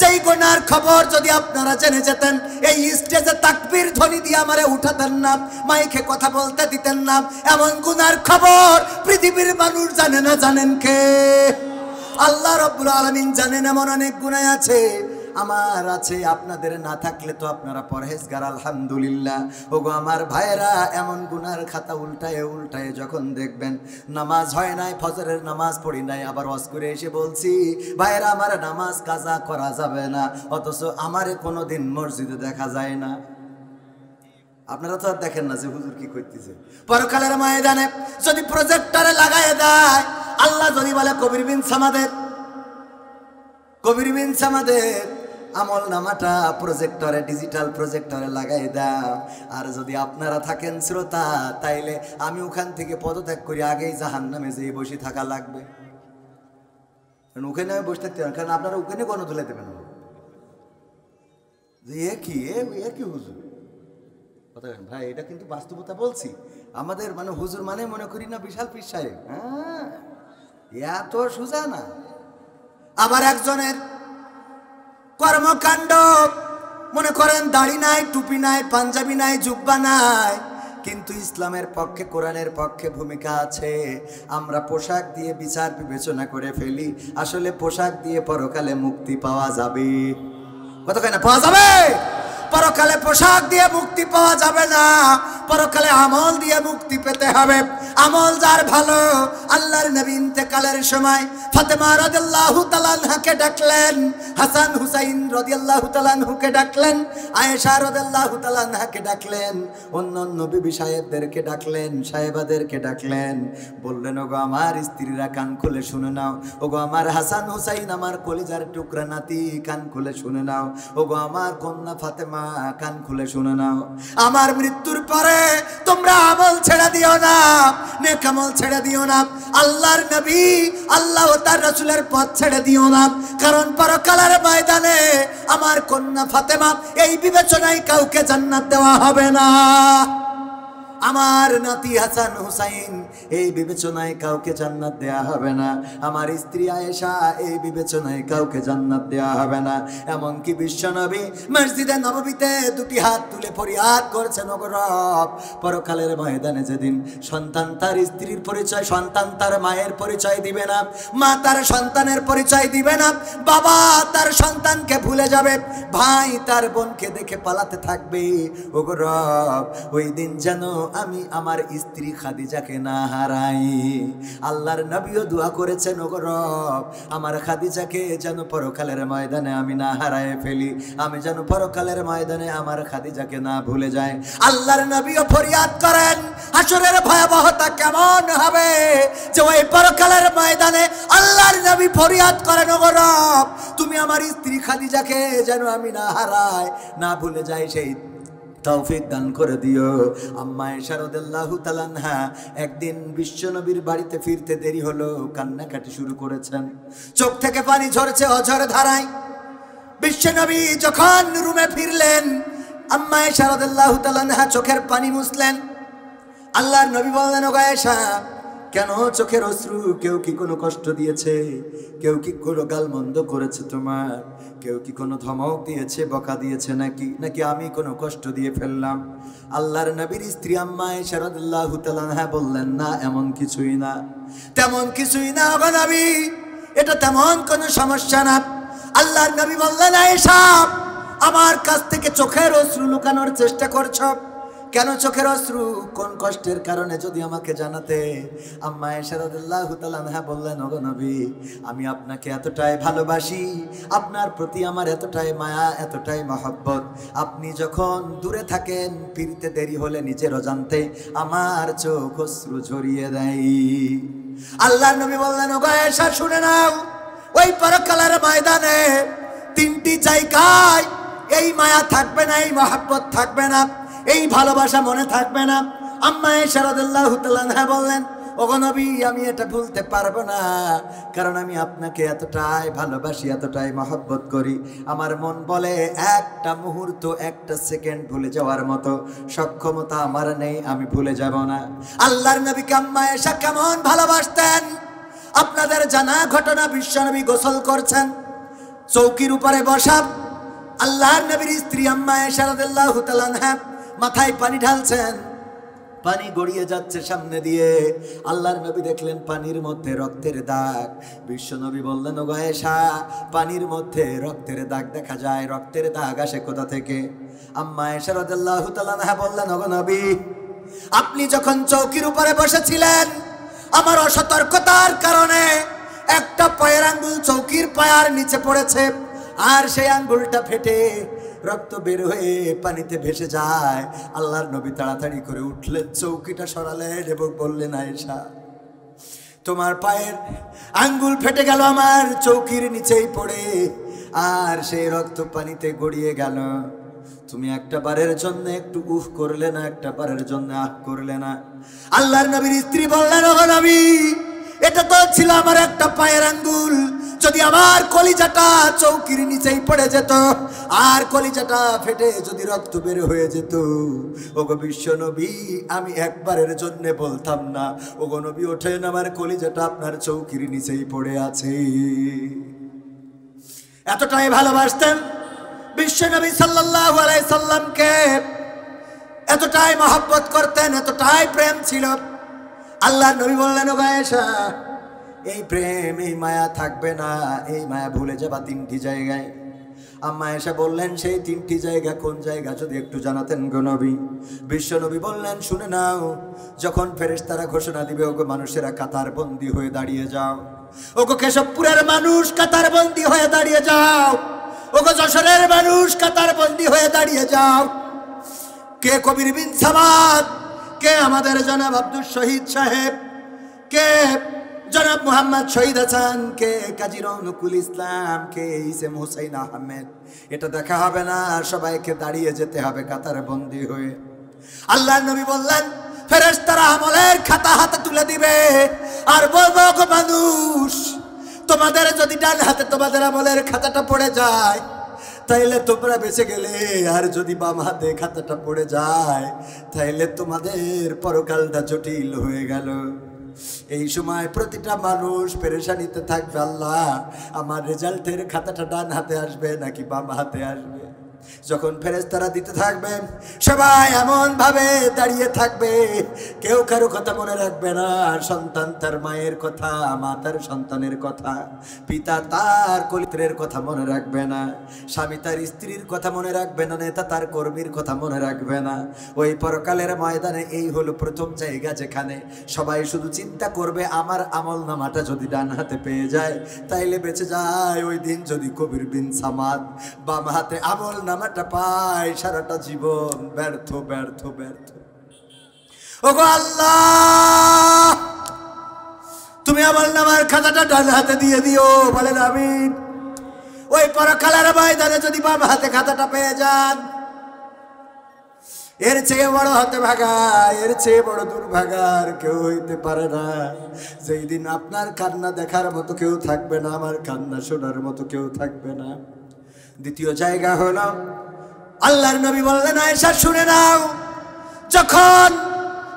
যেই গুনার খবর যদি আপনারা জেনে যেতেন এই স্টেজে তাকবীর ধ্বনি দিয়ে আমারে উঠাতেন না, মাইকে কথা বলতে দিতেন না। এমন গুনার খবর পৃথিবীর মানুষ জানে না। জানেন কে? আল্লাহ রাব্বুল আলামিন জানেন। এমন অনেক গুনাহ আছে, আমার আছে, আপনাদের না থাকলে তো আপনারা পরহেজগার আলহামদুলিল্লাহ। ওগো আমার ভাইরা, এমন গুনার খাতা উল্টায় উল্টায় যখন দেখবেন নামাজ হয় নাই, ফজরের নামাজ পড়ি নাই, আবার ওয়াজ করে এসে বলছি ভাইরা আমার নামাজ কাজা করা যাবে না, অথচ আমারে কোনোদিন মসজিদে দেখা যায় না। আপনারা তো আর দেখেন না যে হুজুর কি করতেছে। পরকালের ময়দানে যদি প্রজেক্টরে লাগায় দেয়, আল্লাহ যদি বলে কবির বিন সামাদের আমল নামাটা প্রজেক্টরে, ডিজিটাল প্রজেক্টরে লাগাই দাও, আর যদি আপনারা থাকেন শ্রোতা তাইলে আমি ওখান থেকে পদত্যাগ করি আগেই জাহান্নামে যেয়ে বসে থাকা লাগবে। কারণ ওখানে আমি বসে থাকতে কারণ আপনারা ওখানে গণ তুলে দেবেন যে এ কি হুজুর। কথা ভাই, এটা কিন্তু বাস্তবতা বলছি। আমাদের মানে হুজুর মানে মনে করি না বিশাল পীর সাহেব, হ্যাঁ, এত সোজা না। আবার একজনের কর্মকাণ্ড মনে করেন দাড়ি নাই, টুপি নাই, পাঞ্জাবি নাই, জুব্বা নাই, কিন্তু ইসলামের পক্ষে, কোরআনের পক্ষে ভূমিকা আছে। আমরা পোশাক দিয়ে বিচার বিবেচনা করে ফেলি, আসলে পোশাক দিয়ে পরকালে মুক্তি পাওয়া যাবে। কত কেন পাওয়া যাবে? পরকালে পোশাক দিয়ে মুক্তি পাওয়া যাবে না, পরকালে আমল দিয়ে মুক্তি পেতে হবে। আমল যার ভালো, আল্লাহর নবী ইন্তেকালের সময় ফাতেমা রাদিয়াল্লাহু তাআলা আনহাকে ডাকলেন, হাসান হুসাইন রাদিয়াল্লাহু তাআলা আনহুকে ডাকলেন, আয়েশা রাদিয়াল্লাহু তাআলা আনহাকে ডাকলেন, অন্যান্য বিবি সাহেবদেরকে ডাকলেন, সাহেবাদেরকে ডাকলেন, বললেন ওগো আমার স্ত্রীরা কান খুলে শুনে নাও, ওগো আমার হাসান হুসাইন আমার কলিজার টুকরা নাতি কান খুলে শুনে নাও, ওগো আমার কন্যা ফাতেমা কান খুলে শুনে নাও। আমার মৃত্যুর পরে তোমরা আমল ছেড়ে দিও না, নেক আমল ছেড়ে দিও না, আল্লাহর নবী আল্লাহ ও তার রাসূলের পথ ছেড়ে দিও না। কারণ পরকালের ময়দানে আমার কন্যা ফাতেমা এই বিবেচনায় কাউকে জান্নাত দেওয়া হবে না, আমার নাতি হাসান হুসাইন এই বিবেচনায় কাউকে জান্নাত দেয়া হবে না, আমার স্ত্রী আয়েশা এই বিবেচনায় কাউকে জান্নাত দেয়া হবে না। এমনকি বিশ্বনবী মসজিদে নববীতে দুটি হাত তুলে ফরিয়াদ করেছেন, ওগো রব, পরকালের ময়দানে যেদিন সন্তান তার স্ত্রীর পরিচয়, সন্তান তার মায়ের পরিচয় দিবে না, মা তার সন্তানের পরিচয় দিবে না, বাবা তার সন্তানকে ভুলে যাবে, ভাই তার বোনকে দেখে পালাতে থাকবে, ওগো রব, ওই দিন যেন আমি আমার স্ত্রী খাদিজাকে না হারাই। আল্লাহর নবীও দোয়া করেছেন, ওগো রব, আমার খাদিজাকে যেন পরকালের ময়দানে আমি না হারায় ফেলি, আমি যেন পরকালের ময়দানে আমার খাদিজাকে না ভুলে যাই। আল্লাহর নবীও ফরিয়াদ করেন, হাসরের ভয়াবহতা কেমন হবে যে ওই পরকালের ময়দানে আল্লাহর নবী ফরিয়াদ করেন, ওগো রব, তুমি আমার স্ত্রী খাদিজাকে যেন আমি না হারাই, না ভুলে যাই, সেই তৌফিক দান করে দিও। আম্মা আয়েশা রাদিয়াল্লাহু তাআলা আনহা একদিন বিশ্বনবীর বাড়িতে ফিরতে দেরি হলো, কান্নাকাটি শুরু করেছেন, চোখ থেকে পানি ঝরছে অঝর ধারায়। বিশ্বনবী যখন রুমে ফিরলেন, আম্মা আয়েশা রাদিয়াল্লাহু তাআলা আনহা চোখের পানি মুছলেন, আল্লাহর নবী বললেন, ওগো আয়েশা, কেন চোখের অশ্রু? কেউ কি কোনো কষ্ট দিয়েছে? কেউ কি কোনো গালমন্দ করেছে তোমার? কেউ কি কোনো ধমক দিয়েছে, বকা দিয়েছে নাকি? নাকি আমি কোনো কষ্ট দিয়ে ফেললাম? আল্লাহর নবীর স্ত্রী আম্মা আয়েশা রাদিয়াল্লাহু তাআলা আনহা বললেন, না, এমন কিছুই না, তেমন কিছুই না ওগো নবী, এটা তেমন কোনো সমস্যা না। আল্লাহর নবী বললেন, আয়েশা, আমার কাছ থেকে চোখের অশ্রু লুকানোর চেষ্টা করছো কেন? চোখের অশ্রু কোন কষ্টের কারণে যদি আমাকে জানাতে। আম্মা আয়েশা রাদিয়াল্লাহু তাআলা আনহা বললেন, ওগো নবী, আমি আপনাকে এতটাই ভালোবাসি, আপনার প্রতি আমার এতটাই মায়া, এতটাই মহব্বত, আপনি যখন দূরে থাকেন, ফিরতে দেরি হলে নিজের অজান্তে আমার চোখ অশ্রু ঝরিয়ে দেয়। আল্লাহর নবী বললেন, ওগো আয়েশা, শুনে নাও, ওই পরকালের ময়দানে তিনটি জায়গায় এই মায়া থাকবে না, এই মহব্বত থাকবে না, এই ভালোবাসা মনে থাকবে না। আম্মা আয়েশা রাদিয়াল্লাহু তাআলা আনহা বললেন, ওগো নবী, আমি এটা ভুলতে পারবো না, কারণ আমি আপনাকে এতটাই ভালোবাসি, এতটাই মহব্বত করি, আমার মন বলে একটা মুহূর্ত, একটা সেকেন্ড ভুলে যাওয়ার মতো সক্ষমতা আমার নেই, আমি ভুলে যাব না। আল্লাহর নবীকে আম্মা আয়েশা কেমন ভালোবাসতেন আপনাদের জানা ঘটনা। বিশ্বনবী গোসল করছেন, চৌকির উপরে বসা, আল্লাহর নবীর স্ত্রী আম্মা আয়েশা রাদিয়াল্লাহু তাআলা আনহা মাথায় পানি ঢালছেন, পানি গড়িয়ে যাচ্ছে সামনে দিয়ে। আল্লাহর নবী দেখলেন পানির মধ্যে রক্তের দাগ। বিশ্ব নবী বললেন, ওগো আয়েশা, পানির মধ্যে রক্তের দাগ দেখা যায়, রক্তের দাগ আসে কোথা থেকে? আম্মা আয়েশা রাদিয়াল্লাহু তাআলা আনহা বললেন, ওগো নবী, আপনি যখন চৌকির উপরে বসেছিলেন, আমার অসতর্কতার কারণে একটা পায়ের আঙ্গুল চৌকির পায়ার নিচে পড়েছে, আর সেই আঙ্গুলটা ফেটে রক্ত বের হয়ে পানিতে ভেসে যায়। আল্লাহর নবী তাড়াতাড়ি করে উঠলেন, চৌকিটা সরালেন এবং বললেন, আয়েশা, তোমার পায়ের আঙ্গুল ফেটে গেল আমার চৌকির নিচেই পড়ে, আর সেই রক্ত পানিতে গড়িয়ে গেল। তুমি একটা বারের জন্য একটু উফ করলে না, একটা বারের জন্য আহ করলে না। আল্লাহর নবীর স্ত্রী বললেন, ওগো নবী, এটা তো ছিল আমার একটা পায়ের আঙ্গুল, যদি আমার কলিজাটা চৌকির নিচেই পড়ে যেত, আর কলিজাটা ফেটে যদি রক্ত বের হয়ে যেত, ওগো বিশ্ব নবী, আমি একবারের জন্য বলতাম না, ওগো নবী ওঠেন, আমার কলিজাটা আপনার চৌকির নিচেই পড়ে আছে। এতটাই ভালোবাসতেন বিশ্ব নবী সাল্লাল্লাহু আলাইহি সাল্লামকে, এতটাই মহব্বত করতেন, এতটাই প্রেম ছিল। আল্লাহর নবী বললেন, ওগো আয়েশা, এই প্রেম, এই মায়া থাকবে না, এই মায়া ভুলে যাবা তিনটি জায়গায়। আম্মা আয়েশা বললেন, সেই তিনটি জায়গা কোন জায়গা যদি একটু জানাতেন গো নবী। বিশ্ব নবী বললেন, শুনে নাও, যখন ফেরেশতারা ঘোষণা দিবে, ওগো মানুষেরা কাতার বন্দী হয়ে দাঁড়িয়ে যাও, ওগো কেশবপুরের মানুষ কাতার বন্দী হয়ে দাঁড়িয়ে যাও, ওগো যশোরের মানুষ কাতার বন্দী হয়ে দাঁড়িয়ে যাও। কে কবির বিন সামাদ, কে আমাদের জনাব আব্দুল শহীদ সাহেব, কে জনাব মোহাম্মদ শহীদ হাসান, কে কাজী রৌনকুল ইসলাম, কে ইসেম হুসাইন আহমেদ, এটা দেখা হবে না, সবাইকে দাঁড়িয়ে যেতে হবে কাতার বন্দী হয়ে। আল্লাহর নবী বললেন, ফেরেশতারা আমলের খাতা হাতে তুলে দিবে, আর বলবো, ওগো মানুষ, তোমাদের যদি ডান হাতে তোমাদের আমলের খাতাটা পড়ে যায়, তাইলে তোমরা বেঁচে গেলে, আর যদি বাম হাতে খাতাটা পড়ে যায়, তাইলে তোমাদের পরকালটা জটিল হয়ে গেল। এই সময় প্রতিটা মানুষ পেরেশানিতে থাকবে, আল্লাহ, আমার রেজাল্টের খাতাটা ডান হাতে আসবে নাকি বাম হাতে আসবে? যখন ফেরেশতারা দিতে থাকবে, সবাই এমন ভাবে দাঁড়িয়ে থাকবে, কেউ কারো কথা মনে রাখবে না। সন্তান তার মায়ের কথা, মা তার সন্তানের কথা, পিতা তার কলিত্রের কথা মনে রাখবে না, স্বামী তার স্ত্রীর কথা মনে রাখবে না, নেতা তার কর্মীর কথা মনে রাখবে না। ওই পরকালের ময়দানে এই হলো প্রথম জায়গা যেখানে সবাই শুধু চিন্তা করবে, আমার আমল নামাটা যদি ডান হাতে পেয়ে যায় তাইলে বেঁচে যায়। ওই দিন যদি কবির বিন সামাদ বাম হাতে আমল নামাটা পায়, সারাটা জীবন ব্যর্থ ব্যর্থ ব্যর্থ। ওগো আল্লাহ, তুমি আমল নামার খাতাটা ডান হাতে দিয়ে দিও, বলেন আমিন। ওই পরকালের ময়দানে যদি বাম হাতে খাতাটা পেয়ে যান, এর চেয়ে বড় হতভাগা, এর চেয়ে বড় দুর্ভাগার কেউ হইতে পারে না। যেই দিন আপনার কান্না দেখার মতো কেউ থাকবে না, আমার কান্না শোনার মতো কেউ থাকবে না। দ্বিতীয় জায়গা হলো, আল্লাহর নবী বললেন, আয়েশা শুনে নাও, যখন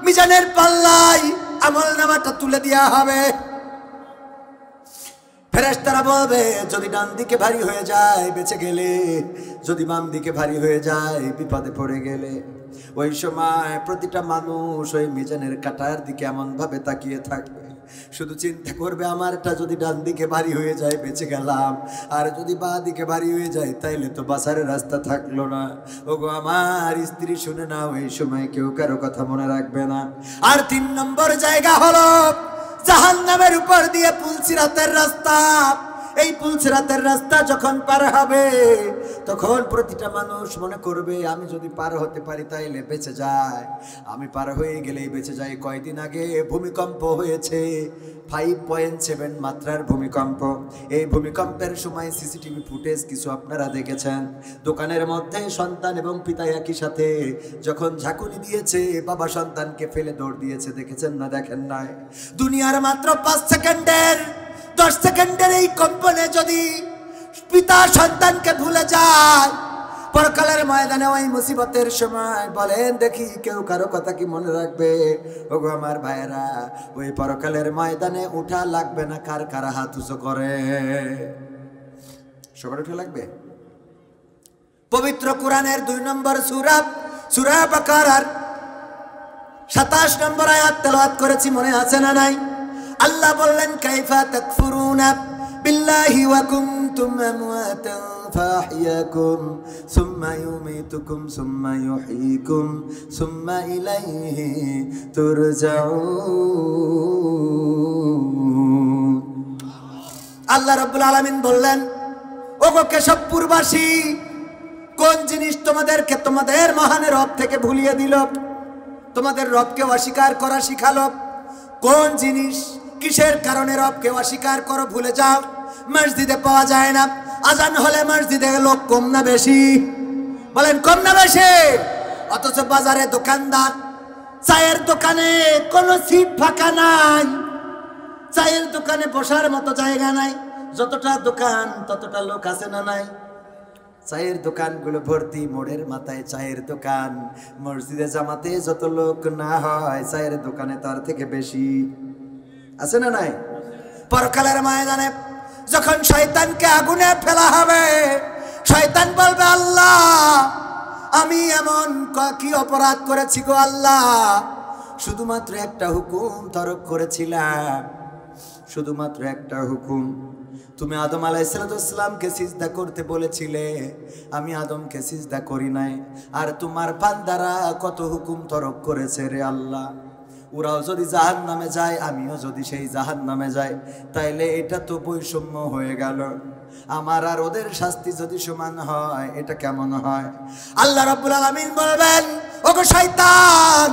মিজানের পাল্লায় আমল নামাটা তুলে দেওয়া হবে। ফেরেশতারা বলবে যদি ডান দিকে ভারী হয়ে যায় বেঁচে গেলে, যদি বাম দিকে ভারী হয়ে যায় বিপদে পড়ে গেলে। ওই সময় প্রতিটা মানুষ ওই মিজানের কাঁটার দিকে এমন ভাবে তাকিয়ে থাকবে, শুধু চিন্তা করবে আমারটা যদি ডান দিকে ভারী হয়ে যায় বেঁচে গেলাম, আর যদি বাঁ দিকে ভারী হয়ে যায় তাইলে তো বাঁচার রাস্তা থাকলো না। ওগো আমার স্ত্রী শুনে না, ওই সময় কেউ কারো কথা মনে রাখবে না। আর 3 নম্বর জায়গা হলো জাহান্নামের উপর দিয়ে পুলসিরাতের রাস্তা। এই পুলসিরাতের রাস্তা যখন পার হবে তখন প্রতিটা মানুষ মনে করবে আমি যদি পার হতে পারি তাইলে বেঁচে যায়, আমি পার হয়ে গেলেই বেঁচে যাই। কয়দিন আগে ভূমিকম্প হয়েছে, 5.7 মাত্রার ভূমিকম্প। এই ভূমিকম্পের সময় সিসিটিভি ফুটেজ কিছু আপনারা দেখেছেন। দোকানের মধ্যে সন্তান এবং পিতা একই সাথে যখন ঝাঁকুনি দিয়েছে, বাবা সন্তানকে ফেলে দৌড় দিয়েছে, দেখেছেন না দেখেন নাই? দুনিয়ার মাত্র 5 সেকেন্ডের 10 সেকেন্ডের এই কম্পনে যদি পিতা সন্তানকে ভুলে যায়, পরকালের ময়দানে ওই মুসিবতের সময় বলেন দেখি কেউ কারো কথা কি মনে রাখবে? ওগো আমার ভাইয়েরা, ওই পরকালের ময়দানে উঠা লাগবে না। কার কার হাত উঁচু করে? সবার উঠা লাগবে। পবিত্র কোরআনের 2 নম্বর সূরা, সূরা বাকারার 27 নম্বর আয়াত তেলাওয়াত করেছি, মনে আছে না নাই? আল্লাহ বললেন কাইফা তাকফুরুনা বিল্লাহি ওয়া কুনতুম আমওয়াতান ফাহইয়াকুম সুম্মা ইউমীতুকুম সুম্মা ইউহয়িকুম সুম্মা ইলাইহি তুরজাউন। আল্লাহ রাব্বুল আলামিন বললেন ওগো কেশবপুরবাসী, কোন জিনিস তোমাদেরকে তোমাদের মহান রব থেকে ভুলিয়ে দিল, তোমাদের রবকে অস্বীকার করা শিখালো? কোন জিনিস, কিসের কারণে রবকে অস্বীকার করো, ভুলে যাও? মসজিদে পাওয়া যায় না, আজান হলে মসজিদে লোক কম না বেশি? বলেন কম না বেশি? অথচ বাজারে দোকানদার, চায়ের দোকানে কোনো সিট ফাঁকা নাই, চায়ের দোকানে বসার মতো জায়গা নাই। যতটা দোকান ততটা লোক আছে না নাই? চায়ের দোকানগুলো ভর্তি, মোড়ের মাথায় চায়ের দোকান। মসজিদে জামাতে যত লোক না হয়, চায়ের দোকানে তার থেকে বেশি আছে না নাই? পরকালের ময়দানে যখন শয়তানকে আগুনে ফেলা হবে, শয়তান বলবে আল্লাহ আমি এমন কি অপরাধ করেছি গো আল্লাহ, শুধুমাত্র একটা হুকুম তরক করেছিলাম, শুধুমাত্র একটা হুকুম। তুমি আদম আলাইহিসসালামকে সিজদা করতে বলেছিলে, আমি আদমকে সিজদা করি নাই, আর তোমার বান্দারা কত হুকুম তরক করেছে রে আল্লাহ। ওরাও যদি জাহান্নামে যায়, আমিও যদি সেই জাহান্নামে যাই, তাইলে এটা তো বৈষম্য হয়ে গেল। আমার আর ওদের শাস্তি যদি সমান হয়, এটা কেমন হয়? আল্লাহ রাব্বুল আলামিন বলবেন ওগো শয়তান,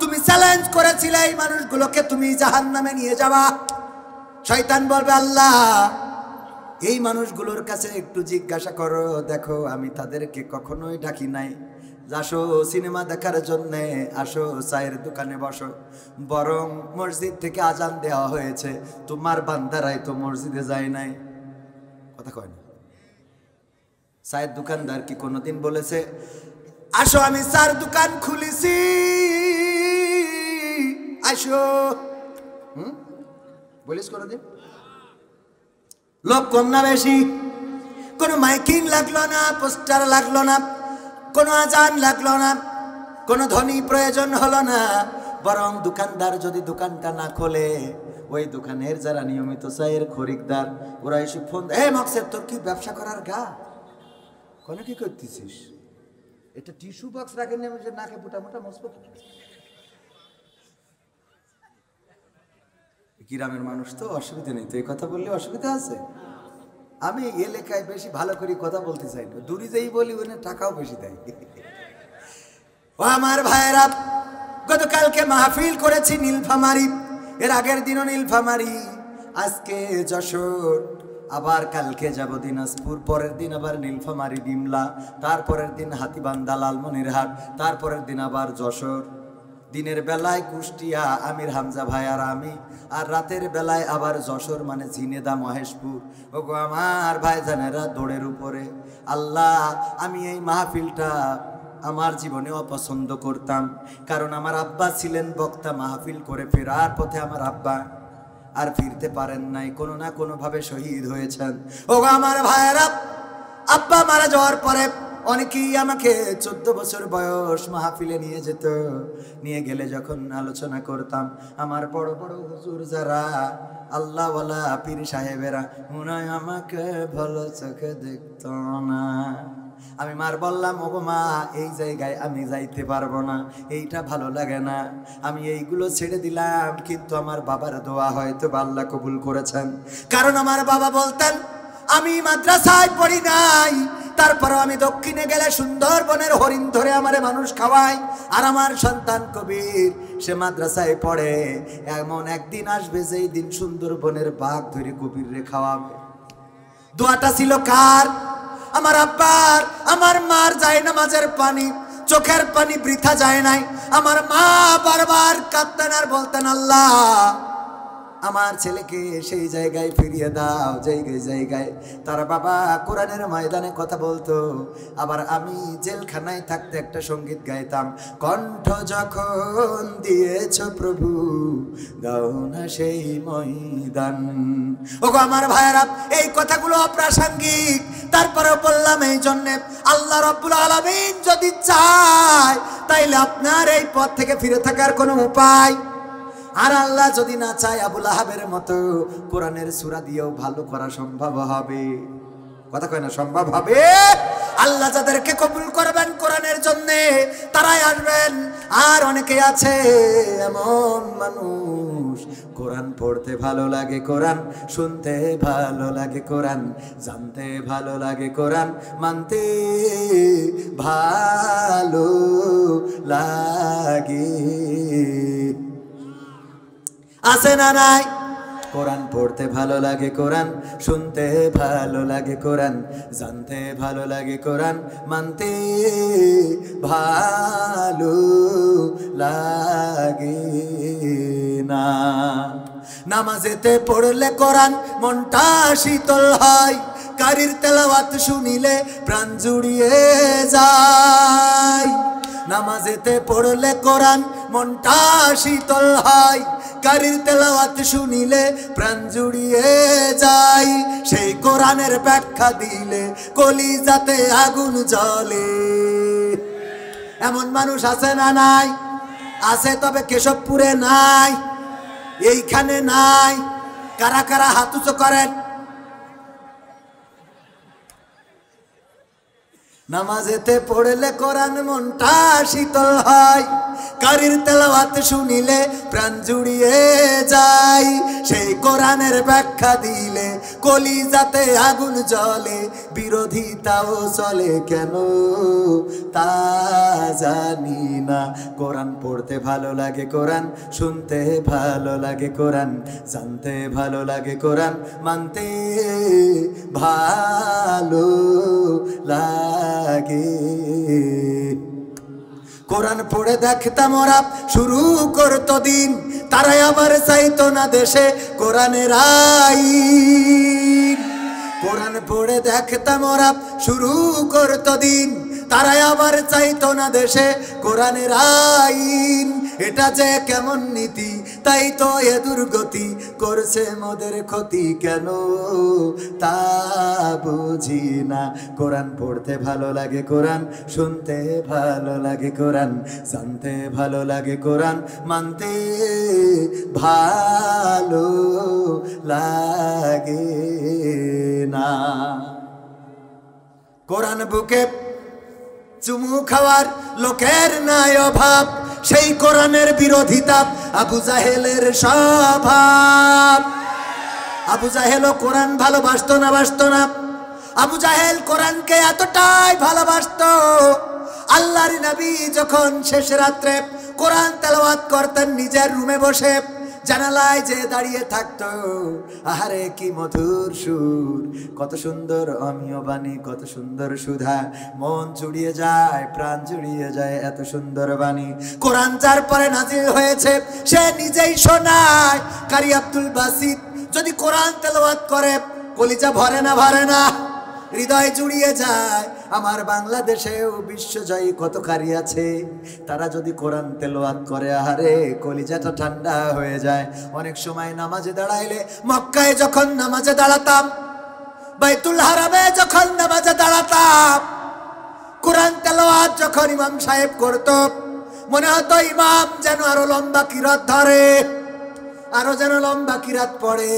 তুমি চ্যালেঞ্জ করেছিলে এই মানুষগুলোকে তুমি জাহান্নামে নিয়ে যাবা। শয়তান বলবে আল্লাহ এই মানুষগুলোর কাছে একটু জিজ্ঞাসা করো, দেখো আমি তাদেরকে কখনোই ডাকি নাই, আসো সিনেমা দেখার জন্যে, আসো চায়ের দোকানে বসো, বরং মসজিদ থেকে আজান দেওয়া হয়েছে, তোমার বান্দারাই তো মসজিদে যায় নাই। কথা কয় না? চায়ের দোকানদার কি কোনোদিন বলেছে আসো আমি চার দোকান খুলেছি আসো? বলিস কোনোদিন? লোক কম না বেশি? কোনো মাইকিং লাগলো না, পোস্টার লাগলো না, কোনো আজান লাগলো না, কোনো ধ্বনি প্রয়োজন হলো না, বরং দোকানদার যদি দোকানটা না খোলে, ওই দোকানের যারা নিয়মিত চায়ের খরিদ্দার ওরা এসে ফোন, এ মকসেদ তোর কি ব্যবসা করার গা, কোনো কি করতেছিস? এটা টিস্যু বক্স রাখেন নাকে মোটা মোটা মজবুত। গ্রামের মানুষ তো অসুবিধা নেই, তো এই কথা বললে অসুবিধা আছে? আমি এলাকায় বেশি ভালো করে কথা বলতে চাই না, দূরে যেই বলি ওখানে টাকাও বেশি দেয়। ও আমার ভাইয়েরা, গতকালকে মাহফিল করেছি নীলফামারী, এর আগের দিনও নীলফামারী, আজকে যশোর, আবার কালকে যাব দিনাজপুর, পরের দিন আবার নীলফামারী ডিমলা, তারপরের দিন হাতীবান্ধা লালমনিরহাট, তারপরের দিন আবার যশোর। দিনের বেলায় কুষ্টিয়া আমির হামজা ভাই আর আমি, আর রাতের বেলায় আবার যশোর মানে ঝিনেদা মহেশপুর। ওগো আমার ভাইজানেরা দৌড়ের উপরে। আল্লাহ আমি এই মাহফিলটা আমার জীবনে অপছন্দ করতাম, কারণ আমার আব্বা ছিলেন বক্তা, মাহফিল করে ফেরার পথে আমার আব্বা আর ফিরতে পারেন নাই, কোনো না কোনো ভাবে শহীদ হয়েছেন। ও আমার ভাইয়েরা, আব্বা মারা যাওয়ার পরে অনেকেই আমাকে 14 বছর বয়স মাহফিলে নিয়ে যেত। নিয়ে গেলে যখন আলোচনা করতাম, আমার বড় বড় হুজুর যারা আল্লাহওয়ালা পীর সাহেবেরা মনে হয় আমাকে ভালো চোখে দেখতো না। আমি মার বললাম, ওগো মা, এই জায়গায় আমি যাইতে পারবো না, এইটা ভালো লাগে না, আমি এইগুলো ছেড়ে দিলাম। কিন্তু আমার বাবার দোয়া হয়তো আল্লাহ কবুল করেছেন, কারণ আমার বাবা বলতেন, আমি মাদ্রাসায় পড়ি নাই, তারপরও আমি দক্ষিণে গেলে সুন্দরবনের হরিণ ধরে আমারে মানুষ খাওয়াই। আর আমার সন্তান কবির, সে মাদ্রাসায় পড়ে, এমন একদিন আসবে যেই দিন সুন্দরবনের বাঘ ধরে কবির রে খাওয়াবে। দোয়াটা ছিল কার? আমার আব্বার। আমার মার যায় নামাজের পানি, চোখের পানি বৃথা যায় নাই। আমার মা বারবার কাঁদতেন আর বলতেন, আল্লাহ আমার ছেলেকে সেই জায়গায় ফিরিয়ে দাও, জায়গায় তার বাবা কোরআনের ময়দানে কথা বলতো, আবার আমি জেলখানায় থাকতে একটা সঙ্গীত গাইতাম, কণ্ঠ যখন দিয়েছ প্রভু দাও না সেই ময়দান। ওগো আমার ভাইয়েরা, এই কথাগুলো অপ্রাসঙ্গিক, তারপরেও বললাম এই জন্যে, আল্লাহ রাব্বুল আলামিন যদি চায় তাইলে আপনার এই পথ থেকে ফিরে থাকার কোনো উপায়, আর আল্লাহ যদি না চায় আবুল আহাবের মতো কোরআনের সূরা দিয়েও ভালো করা সম্ভব হবে। কথা কয় না, সম্ভব হবে। আল্লাহ যাদেরকে কবুল করবেন কোরআনের জন্য তারাই আসবেন। আর অনেকে আছে এমন মানুষ, কোরআন পড়তে ভালো লাগে, কোরআন শুনতে ভালো লাগে, কোরআন জানতে ভালো লাগে, কোরআন মানতে ভালো লাগে। আছে না নাই? কোরআন পড়তে ভালো লাগে, কোরআন শুনতে ভালো লাগে, কোরআন জানতে ভালো লাগে, কোরআন মানতে ভালো লাগে না। নামাজেতে পড়লে কোরআন মনটা শীতল হয়, কারির তেলাওয়াত শুনিলে প্রাণ জুড়িয়ে যায়। নামাজেতে পড়লে কোরআন মনটা শীতল হয়, কারির তেলাওয়াত শুনিলে প্রাণ জুড়িয়ে যায়। সেই কোরআনের ব্যাখ্যা দিলে কলিজাতে আগুন জ্বলে। এমন মানুষ আছে না নাই? আছে, তবে কেশবপুরে নাই, এইখানে নাই। কারা কারা হাত উঁচু করেন? নামাজেতে পড়লে কোরআন মনটা শীতল হয়, কারির তেলাওয়াত শুনিলে প্রাণ জুড়িয়ে যায়। সেই কোরআনের ব্যাখ্যা দিলে কলিজাতে আগুন জ্বলে, বিরোধিতাও চলে কেন তা জানি না। কোরআন পড়তে ভালো লাগে, কোরআন শুনতে ভালো লাগে, কোরআন জানতে ভালো লাগে, কোরআন মানতে ভালো লাগে। কোরআন পড়ে দেখতাম ওরা শুরু করতো দিন, তারাই আবার চাইতো না দেশে কোরআনের আইন। কোরআন পড়ে দেখতাম ওরা শুরু করতো দিন, তারাই আবার চাইতো না দেশে কোরআনের আইন। এটা যে কেমন নীতি, তাই তো এ দুর্গতি, করছে মোদের ক্ষতি কেন তা বুঝি না। কোরআন পড়তে ভালো লাগে, কোরআন শুনতে ভালো লাগে, কোরআন জানতে ভালো লাগে, কোরআন মানতে ভালো লাগে না। কোরআন বুকে চুমু খাওয়ার লোকের নাই অভাব, সেই কোরআনের বিরোধিতা আবু জাহেলের স্বভাব। আবু জাহেলও কোরআন ভালোবাসতো না, বাসতো না। আবু জাহেল কোরআনকে এতটাই ভালোবাসতো, আল্লাহর নবী যখন শেষ রাত্রে কোরআন তেলাওয়াত করতেন নিজের রুমে বসে, জানালায় যে দাঁড়িয়ে থাকতো, আহারে কি মধুর সুর, কত সুন্দর অমীয় বাণী, কত সুন্দর সুধা, মন জুড়িয়ে যায়, প্রাণ জুড়িয়ে যায়, এত সুন্দর বাণী। কোরআন যার পরে নাজিল হয়েছে সে নিজেই শোনায়। কারি আব্দুল বাসিত যদি কোরআন তেলাওয়াত করে কলিজা ভরে না, ভরে না, হৃদয় জুড়িয়ে যায়। আমার বাংলাদেশেও বিশ্বজয়ী কত কারি আছে, তারা যদি কোরআন তেলাওয়াত করে আরে কলিজাটা ঠান্ডা হয়ে যায়। অনেক সময় নামাজে দাঁড়াইলে, মক্কায় যখন নামাজে দাঁড়াতাম, বাইতুল হারামে যখন নামাজে দাঁড়াতাম, কোরআন তেলাওয়াত যখন ইমাম সাহেব করত, মনে হতো ইমাম যেন আরো লম্বা কিরাত ধরে, আরো যেন লম্বা কিরাত পড়ে।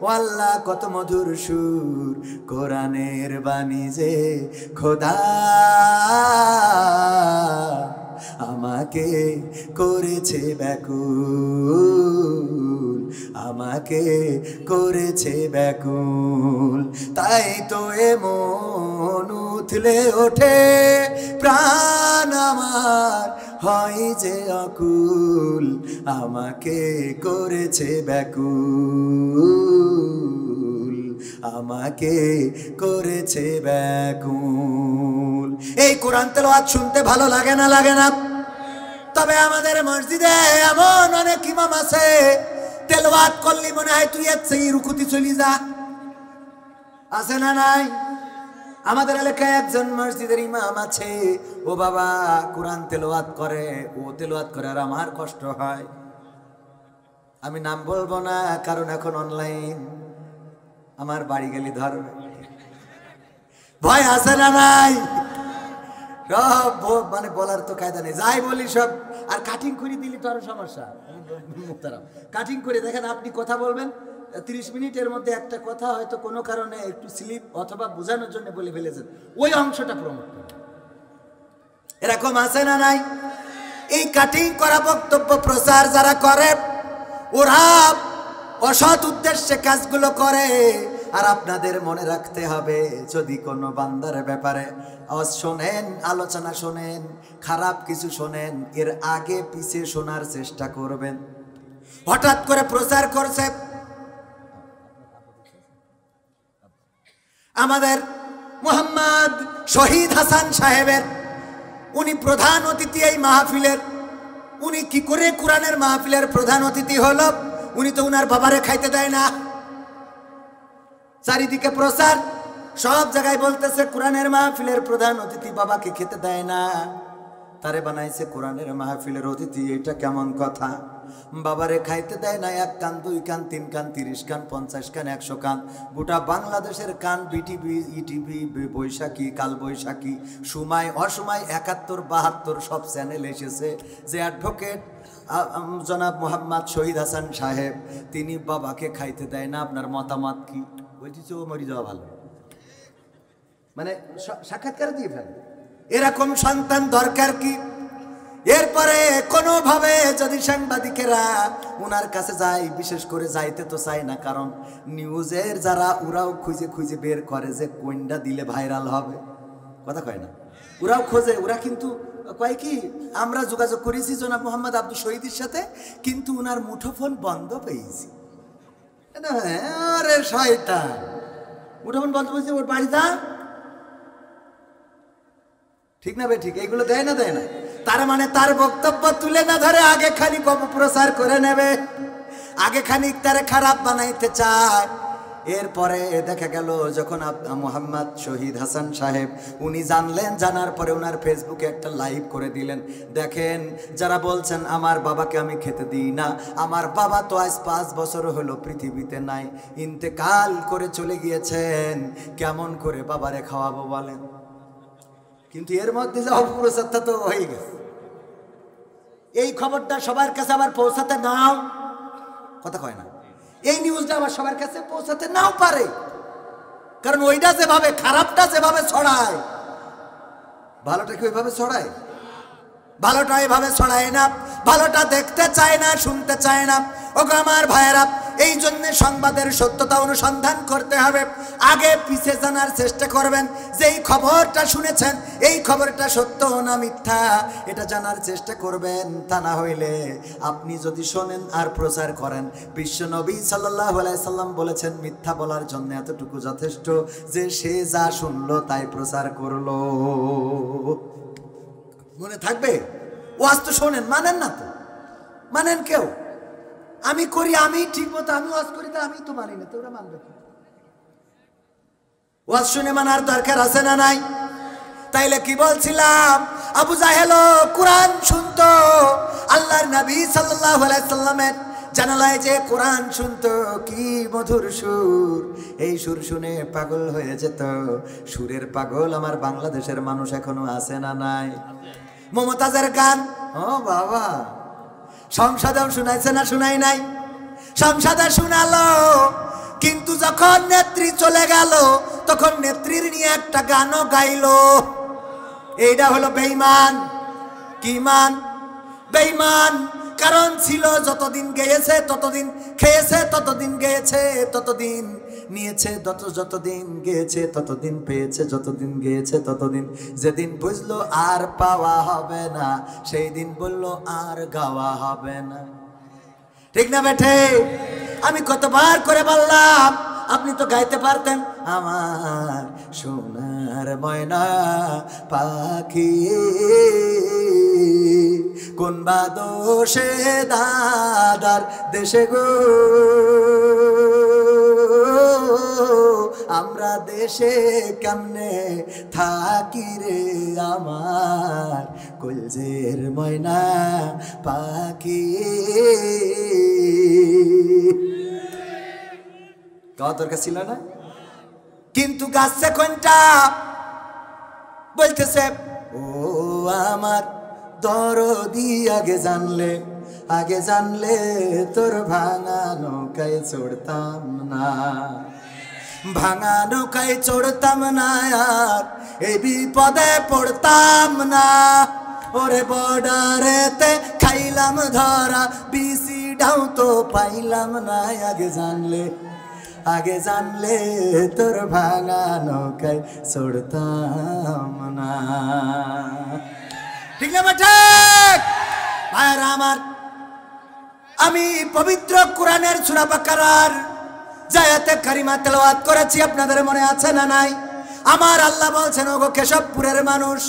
ও আল্লাহ, কত মধুর সুর কোরআনের বাণী যে খোদা আমাকে করেছে ব্যাকুল, আমাকে করেছে ব্যাকুল। তাই তো এমন উথলে ওঠে প্রাণ আমার, হয় যে অকুল, আমাকে করেছে ব্যাকুল, আমাকে করেছে ব্যাকুল। এই কোরআন তেলাওয়াত শুনতে ভালো লাগে না? লাগে না? তবে আমাদের মসজিদে এমন অনেক ইমাম আছে, তেলাওয়াত করলি মনে হয় তুই এর সেই রুকুতি চলি যা। আছে না নাই? আমাদের এলাকায় একজন মসজিদের ইমাম আছে, ও বাবা কোরআন তেলাওয়াত করে, ও তেলাওয়াত করে আর আমার কষ্ট হয়। আমি নাম বলবো না, কারণ এখন অনলাইন, আমার বাড়ি গেলে ধরবে। ভয় আছে না নাই? সব মানে বলার তো কায়দা নেই, যাই বলি সব। আর কাটিং করে দিলি তো আরো সমস্যা। কাটিং করে দেখেন, আপনি কথা বলবেন 30 মিনিটের মধ্যে একটা কথা হয়তো কোনো কারণে একটু স্লিপ অথবা বোঝানোর জন্য বলে ফেলেছেন, ওই অংশটা প্রমোট করেন। এরকম আছে না নাই? এই কাটিং করা বক্তব্য প্রচার যারা করে, ওরা অসৎ উদ্দেশ্যে কাজগুলো করে। আর আপনাদের মনে রাখতে হবে, যদি কোনো বান্দার ব্যাপারে শোনেন, আলোচনা শোনেন, খারাপ কিছু শোনেন, এর আগে পিছে শোনার চেষ্টা করবেন। হঠাৎ করে প্রচার করছে আমাদের মোহাম্মদ শহীদ হাসান সাহেবের, উনি প্রধান অতিথি এই মাহফিলের। উনি কি করে কোরআনের মাহফিলের প্রধান অতিথি হলো? উনি তো উনার বাবারে খাইতে দেয় না। চারিদিকে প্রচার, সব জায়গায় বলতেছে কোরআনের মাহফিলের প্রধান অতিথি বাবাকে খেতে দেয় না, তারে বানাইছে কোরআনের মাহফিলের অতিথি। এটা কেমন কথা? বাবারে খাইতে দেয় না, 1 কান 2 কান 3 কান 30 কান 50 কান 100 কান, গোটা বাংলাদেশের কান, বিটিভি, ইটিভি, বৈশাখী, কাল বৈশাখী, সময় অসময় 71 72 সব চ্যানেল এসেছে যে অ্যাডভোকেট জনাব মোহাম্মদ শহীদ হাসান সাহেব, তিনি বাবাকে খাইতে দেয় না। আপনার মতামত কি? বলছি ও মরি যাওয়া ভালো, মানে সাক্ষাৎকার দিয়ে ফেলে। এরকম সন্তান দরকার কি? এরপরে কোনোভাবে যদি সাংবাদিকেরা উনার কাছে যায়, বিশেষ করে যাইতে তো চায় না, কারণ নিউজের যারা ওরাও খুঁজে খুঁজে বের করে যে কোনটা দিলে ভাইরাল হবে, কথা কয় না, ওরাও খোঁজে। ওরা কিন্তু কয় কি, আমরা যোগাযোগ করেছি জনাব মোহাম্মদ আব্দুল শহীদের সাথে, কিন্তু উনার মুঠোফোন বন্ধ পেয়েছি। আরে শয়তান, মুঠোফোন বন্ধ পেয়েছি, ওর বাড়ি যা, ঠিক না বে ঠিক? এইগুলো দেয় না, দেয় না। তার মানে তার বক্তব্য তুলে না ধরে আগে খানিক অপপ্রচার করে নেবে, আগে খানিক তারে খারাপ বানাইতে চায়। এরপরে দেখা গেল যখন মোহাম্মদ শহীদ হাসান সাহেব উনি জানলেন, জানার পরে ওনার ফেসবুকে একটা লাইভ করে দিলেন। দেখেন, যারা বলছেন আমার বাবাকে আমি খেতে দিই না, আমার বাবা তো আজ 5 বছর হলো পৃথিবীতে নাই, ইন্তেকাল করে চলে গিয়েছেন, কেমন করে বাবারে খাওয়াবো বলেন? কিন্তু এর মধ্যে যে অপপ্রচারটা তো হয়ে গেছে। এই খবরটা সবার কাছে আবার পৌঁছাতে নাও, কথা কয় না, এই নিউজটা আবার সবার কাছে পৌঁছাতে নাও পারে, কারণ ওইটা যেভাবে, খারাপটা যেভাবে ছড়ায়, ভালোটা কি ওইভাবে ছড়ায়? ভালোটা এইভাবে ছড়ায় না, ভালোটা দেখতে চায় না, শুনতে চায় না। ওগো আমার ভাইয়েরা, এই জন্য সংবাদের সত্যতা অনুসন্ধান করতে হবে, আগে পিছে জানার চেষ্টা করবেন। যেই খবরটা শুনেছেন এই খবরটা সত্য না মিথ্যা, এটা জানার চেষ্টা করবেন। তা না হইলে আপনি যদি শোনেন আর প্রচার করেন, বিশ্ব নবী সাল্লাল্লাহু আলাইহি সাল্লাম বলেছেন, মিথ্যা বলার জন্য এতটুকু যথেষ্ট যে সে যা শুনলো তাই প্রচার করলো। মনে থাকবে? ওয়াজ তো শোনেন, মানেন না তো? মানেন কেউ? আমি করি, আমি ঠিক মতো আমি ওয়াজ করি, তা আমি তো মানি না, তো ওরা মানবে কি? ওয়াজ শুনে মানার দরকার আছে না নাই? তাইলে কি বলছিলাম, আবু জাহেল কোরআন শুনতো, আল্লাহর নবী সাল্লাল্লাহু আলাইহি সাল্লামের জানালায় যে কোরআন শুনতো, কি মধুর সুর, এই সুর শুনে পাগল হয়ে যেত। সুরের পাগল আমার বাংলাদেশের মানুষ এখনো আছে না নাই? মমতাজের গান, ও বাবা, সংসদেও শুনাইছে না শুনাই নাই? সংসদে শুনালো, কিন্তু যখন নেত্রী চলে গেল তখন নেত্রীর নিয়ে একটা গানও গাইলো। এইটা হলো বেঈমান। কি মান? বেঈমান। কারণ ছিল যতদিন গেয়েছে ততদিন খেয়েছে, ততদিন গেয়েছে ততদিন নিয়েছে, যতদিন গেয়েছে ততদিন পেয়েছে, যতদিন গেয়েছে ততদিন। যেদিন বুঝলো আর পাওয়া হবে না, সেই দিন বললো আর গাওয়া হবে না। ঠিক না বেঠে? আমি কতবার করে বললাম, আপনি তো গাইতে পারতেন, আমার সোনার ময়না পাখি কোন বা দোষে দাদার দেশে গো, আমরা দেশে কেমনে থাকি রে আমার কলজের ময়না পাখি। গাওয়া দরকার ছিল না? কিন্তু গাছে কোনটা বলতেছে, ও আমার দরদি আগে জানলে তোর ভাঙা নৌকায় চড়তাম না, ভাঙা নৌকায় চড়তাম না, আর এই বিপদে পড়তাম না। ওরে বর্ডারেতে খাইলাম ধরা, বিসি ডাউ তো পাইলাম না, আগে জানলে তোর ভাঙা নৌকায় চড়তাম না। ঠিক না ঠিক? ভাইরা আমার, আমি পবিত্র কোরআনের সূরা বাকারার আয়াতে কারিমা তেলাওয়াত করেছি, আপনাদের মনে আছে না নাই? আমার আল্লাহ বলছেন, ওগো কেশবপুরের মানুষ,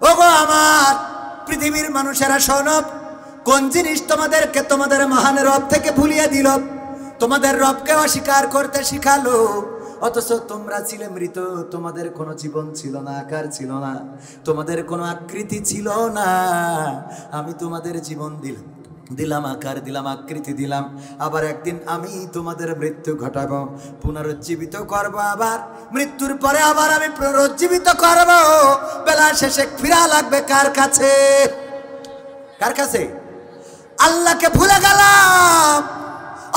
ওগো আমার পৃথিবীর মানুষেরা, শোনো, কোন জিনিস তোমাদেরকে তোমাদের মহান রব থেকে ভুলিয়ে দিল, তোমাদের রবকে অস্বীকার করতে শিখালো, অথচ তোমরা ছিলে মৃত, তোমাদের কোনো জীবন ছিল না, আকার ছিল না, তোমাদের কোনো আকৃতি ছিল না। আমি তোমাদের জীবন দিলাম, আকার দিলাম, আকৃতি দিলাম, আবার একদিন আমি তোমাদের মৃত্যু ঘটাবো, পুনরুজ্জীবিত করব, আবার মৃত্যুর পরে আবার আমি পুনরুজ্জীবিত করব। বেলা শেষে ফিরা লাগবে কার কাছে? কার কাছে? আল্লাহকে ভুলে গেলাম,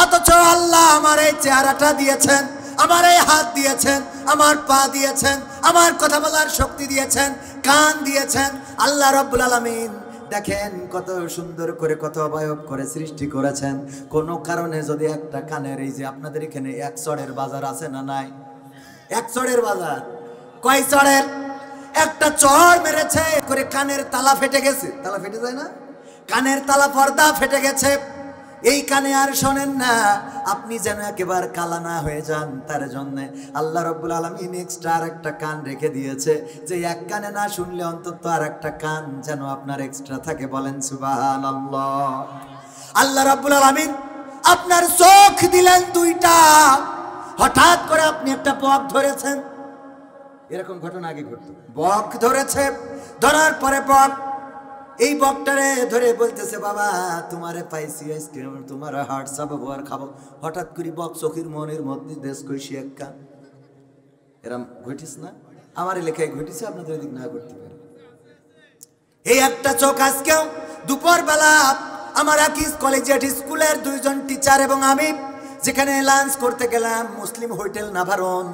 অথচ আল্লাহ আমার এই চেহারাটা দিয়েছেন, আমার এই হাত দিয়েছেন, আমার পা দিয়েছেন, আমার কথা বলার শক্তি দিয়েছেন, কান দিয়েছেন। আল্লাহ রাব্বুল আলামিন দেখেন কত সুন্দর করে, কত অবয়ব করে সৃষ্টি করেছেন। কোনো কারণে যদি একটা কানের, এই যে আপনাদের এখানে এক চড়ের বাজার আছে না নাই? এক চড়ের বাজার, কয় চড়ের? একটা চড় মেরেছে করে কানের তালা ফেটে গেছে। তালা ফেটে যায় না? কানের তালা, পর্দা ফেটে গেছে। এই কানে আর শোনেন না, আপনি যেন একেবারে কালা না হয়ে যান, তার জন্য আল্লাহ রাব্বুল আলামিন এক্সট্রা আর একটা কান রেখে দিয়েছে, যে এক কানে না শুনলে অন্তত আর একটা কান যেন আপনার এক্সট্রা থাকে। বলেন সুবহানাল্লাহ। আল্লাহ রাব্বুল আলামিন আপনার চোখ দিলেন দুইটা, হঠাৎ করে আপনি একটা বক ধরেছেন, এরকম ঘটনা আগে ঘটতো, বক ধরেছে, ধরার পরে বক এই বকটারে ধরে বলতেছে, বাবা তোমারে পাইছি আইসক্রিম, তোমার হার্ট সাবাবো আর খাবো। হঠাৎ করে বক চোখের মনের মধ্যে দেশ কইসি এক কান। এরম ঘটিস না? আমার এলাকায় ঘটিছে, আপনাদের দিক না করতে পারে। এই একটা চোখ আজকেও দুপুর বেলা আমার আকিস কলেজিয়েট স্কুলের দুইজন টিচার এবং আমি যেখানে লাঞ্চ করতে গেলাম, মুসলিম হোটেল নাভারণ,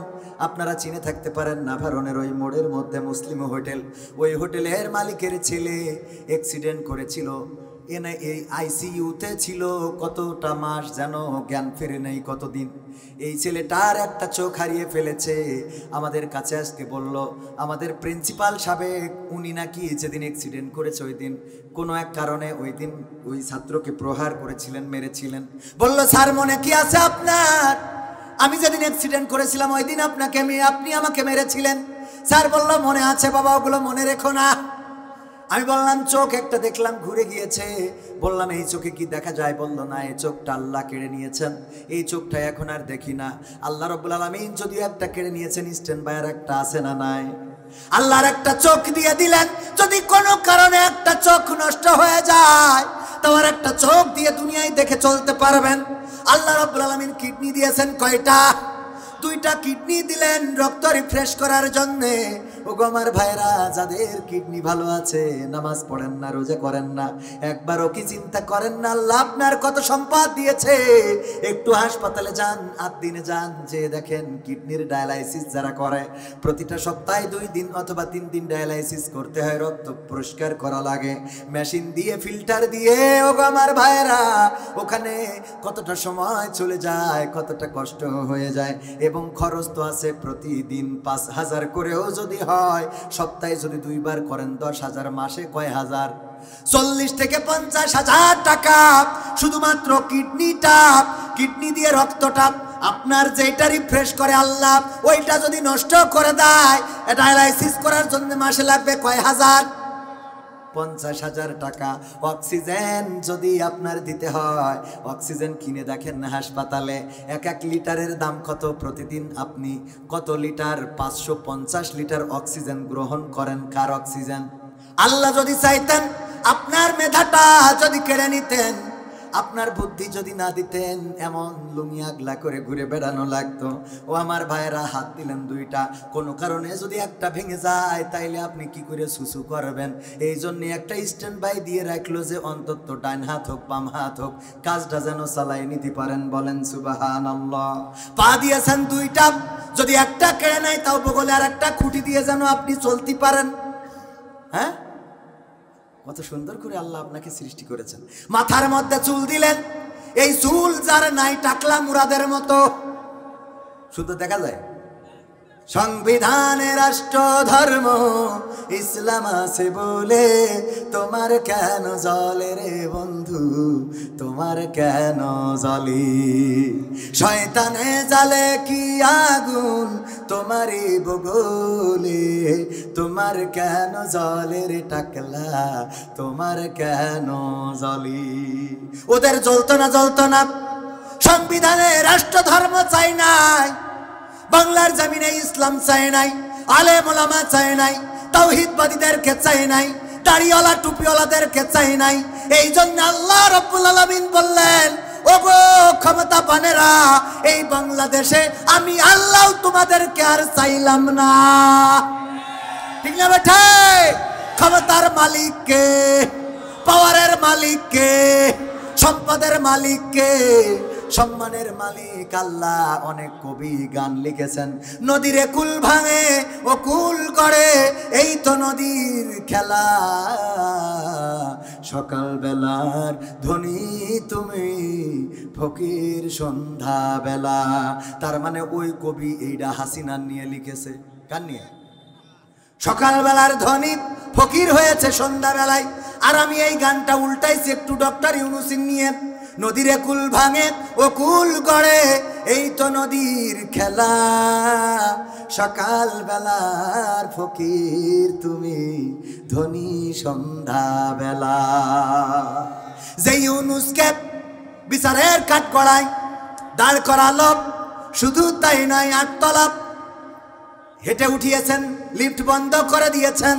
আপনারা চিনে থাকতে পারেন, নাভারণের ওই মোড়ের মধ্যে মুসলিম হোটেল। ওই হোটেলের মালিকের ছেলে অ্যাক্সিডেন্ট করেছিল, এনে এই আইসিইউতে ছিল কতটা মাস, যেন জ্ঞান ফিরে নেই কতদিন। এই ছেলেটার একটা চোখ হারিয়ে ফেলেছে। আমাদের কাছে আজকে বলল, আমাদের প্রিন্সিপাল সাবেক, উনি নাকি যেদিন অ্যাক্সিডেন্ট করেছে ওই দিন কোনো এক কারণে ওই দিন ওই ছাত্রকে প্রহার করেছিলেন, মেরেছিলেন। বলল, স্যার মনে কি আছে আপনার? আমি যেদিন অ্যাক্সিডেন্ট করেছিলাম ওই দিন আপনি আমাকে মেরেছিলেন। স্যার বলল, মনে আছে বাবা, ওগুলো মনে রেখো না। আমি বললাম, চোখ একটা দেখলাম ঘুরে গিয়েছে। বললাম, এই চোখে কি দেখা যায়? বলল, না, এই চোখটা আল্লাহ কেড়ে নিয়েছেন, এই চোখটা এখন আর দেখি না। আল্লাহ রাব্বুল আলামিন যদিও একটা কেড়ে নিয়েছেন, স্ট্যান্ড বাই আর একটা আছে না নাই? আল্লাহর একটা চোখ দিয়ে দিলেন, যদি কোনো কারণে একটা চোখ নষ্ট হয়ে যায় তোমার একটা চোখ দিয়ে দুনিয়ায় দেখে চলতে পারবেন। আল্লাহ রাব্বুল আলামিন কিডনি দিয়েছেন কয়টা? দুইটা কিডনি দিলেন রক্ত রিফ্রেশ করার জন্য। ওগো আমার ভাইরা, যাদের কিডনি ভালো আছে, নামাজ পড়েন না, রোজা করেন না, একবারও কি চিন্তা করেন না আল্লাহ আপনার কত সম্পদ দিয়েছে? একটু হাসপাতালে যান, 8 দিনে যান, যে দেখেন কিডনির ডায়ালাইসিস যারা করে প্রতিটা সপ্তাহে 2 দিন অথবা 3 দিন ডায়ালাইসিস করতে হয়, রক্ত পরিষ্কার করা লাগে মেশিন দিয়ে, ফিল্টার দিয়ে। ওগো আমার ভাইরা, ওখানে কতটা সময় চলে যায়, কতটা কষ্ট হয়ে যায়, এবং খরচ তো আছে প্রতিদিন 5,000 করেও যদি হয়, সপ্তাহে যদি 2 বার করেন 10,000, মাসে কয় হাজার? 40 থেকে 50,000 টাকা শুধুমাত্র কিডনিটা, কিডনি দিয়ে রক্তটা আপনার যেটা রিফ্রেশ করে আল্লাহ, ওইটা যদি নষ্ট করে দেয়, ডায়ালাইসিস করার জন্য মাসে লাগবে কয় হাজার? 50,000 টাকা। অক্সিজেন যদি আপনার দিতে হয়, অক্সিজেন কিনে দেখেন না হাসপাতালে 1 লিটারের দাম কত? প্রতিদিন আপনি কত লিটার? 550 লিটার অক্সিজেন গ্রহণ করেন। কার অক্সিজেন? আল্লাহ যদি চাইতেন আপনার মেধাটা যদি কেড়ে নিতেন, আপনার বুদ্ধি যদি না দিতেন, এমন লুঙ্গি আগলা করে ঘুরে বেড়ানো লাগতো। ও আমার ভাইয়েরা, হাত দিলেন 2টা, কোনো কারণে যদি একটা ভেঙে যায় তাইলে আপনি কি করে সুসু করবেন? এই জন্য একটা স্ট্যান্ড বাই দিয়ে রাখলো যে অন্তত ডান হাত হোক বাম হাত হোক কাজটা যেন চালাই নিতে পারেন। বলেন সুবহানাল্লাহ। পা দিয়েছেন 2টা, যদি একটা কেড়ে নেয় তাও বগলে আর একটা খুঁটি দিয়ে যেন আপনি চলতে পারেন। হ্যাঁ, কত সুন্দর করে আল্লাহ আপনাকে সৃষ্টি করেছেন। মাথার মধ্যে চুল দিলেন, এই চুল যার নাই টাকলা মুরাদের মতো শুধু দেখা যায়। সংবিধানে রাষ্ট্র ধর্ম ইসলাম আছে বলে তোমার কেন জ্বলে রে বন্ধু, তোমার কেন জ্বলে? শয়তানে জ্বালে কি আগুন তোমারই বগলে, তোমার কেন জ্বলে রে টাকলা, তোমার কেন জ্বলে? ওদের জ্বলতো না, সংবিধানে রাষ্ট্র ধর্ম চাই নাই, বাংলার জমিনে ইসলাম চাই নাই, আলেম ওলামা চাই নাই, তাওহীদবাদীদেরকে চাই নাই, দাড়িওয়ালা টুপিওয়ালাদেরকে চাই নাই। এই জন্য আল্লাহ রাব্বুল আলামিন বললেন, ওগো ক্ষমতা পানেরা, এই বাংলাদেশে আমি আল্লাহ তোমাদেরকে আর চাইলাম না। ঠিক না বেঠে? ক্ষমতার মালিক কে? পাওয়ারের মালিক কে? সম্পদের মালিক কে? সম্মানের মালিক আল্লাহ। অনেক কবি গান লিখেছেন, নদীরে কুল ভাঙে ও কুল করে, এই তো নদীর খেলা, সকাল বেলার ধনী তুমি, ফকির সন্ধ্যা বেলা। তার মানে ওই কবি এইটা হাসিনা নিয়ে লিখেছে। কার নিয়ে? সকালবেলার ধনী ফকির হয়েছে সন্ধ্যাবেলায়। আর আমি এই গানটা উল্টাইছি একটু ডক্টর ইউনূসের নিয়ে। নদীরে কুল ভাঙে ও কুল গড়ে, এই তো নদীর খেলা, সকাল বেলার ফকির তুমি, ধনী সন্ধ্যা বেলা। যে ইউনূসকে বিচারের কাঠ গড়ায় দাঁড় করালো, শুধু তাই নয় 8 তলা হেঁটে উঠিয়েছেন, লিফট বন্ধ করে দিয়েছেন।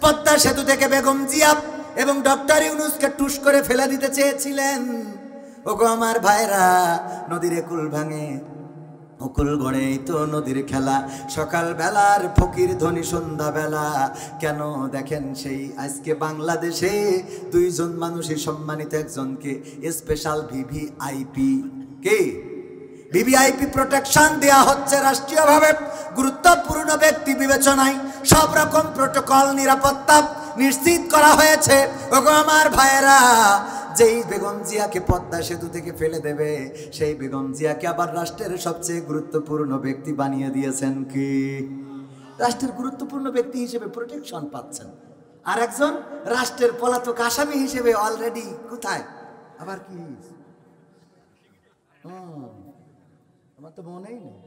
পদ্মা সেতু থেকে বেগম জিয়া এবং ডক্টর ইউনূসকে টুস করে ফেলে দিতে চেয়েছিলেন। ওগো আমার ভাইরা, নদীর কুল ভাঙে অকুল গড়ে, তো নদীর খেলা, সকাল বেলার ফকির ধনী সন্ধ্যা বেলা। কেন দেখেন, সেই আজকে বাংলাদেশে 2 জন মানুষই সম্মানিত, একজনকে স্পেশাল ভিভিআইপি কে ভিভিআইপি প্রোটেকশন দেয়া হচ্ছে রাষ্ট্রীয়ভাবে। গুরুত্বপূর্ণ ব্যক্তি বিবেচনায় সব রকম প্রোটোকল নিরাপত্তা নিশ্চিত করা হয়েছে। ওগো আমার ভাইয়েরা, যেই বেগম জিয়াকে পদ্মা সেতু থেকে ফেলে দেবে, সেই বেগম জিয়াকে আবার রাষ্ট্রের সবচেয়ে গুরুত্বপূর্ণ ব্যক্তি বানিয়ে দিয়েছেন কি? রাষ্ট্রের গুরুত্বপূর্ণ ব্যক্তি হিসেবে প্রোটেকশন পাচ্ছেন। আর একজন রাষ্ট্রের পলাতক আসামি হিসেবে অলরেডি কোথায়? আবার কি? আমার তো মনেই নেই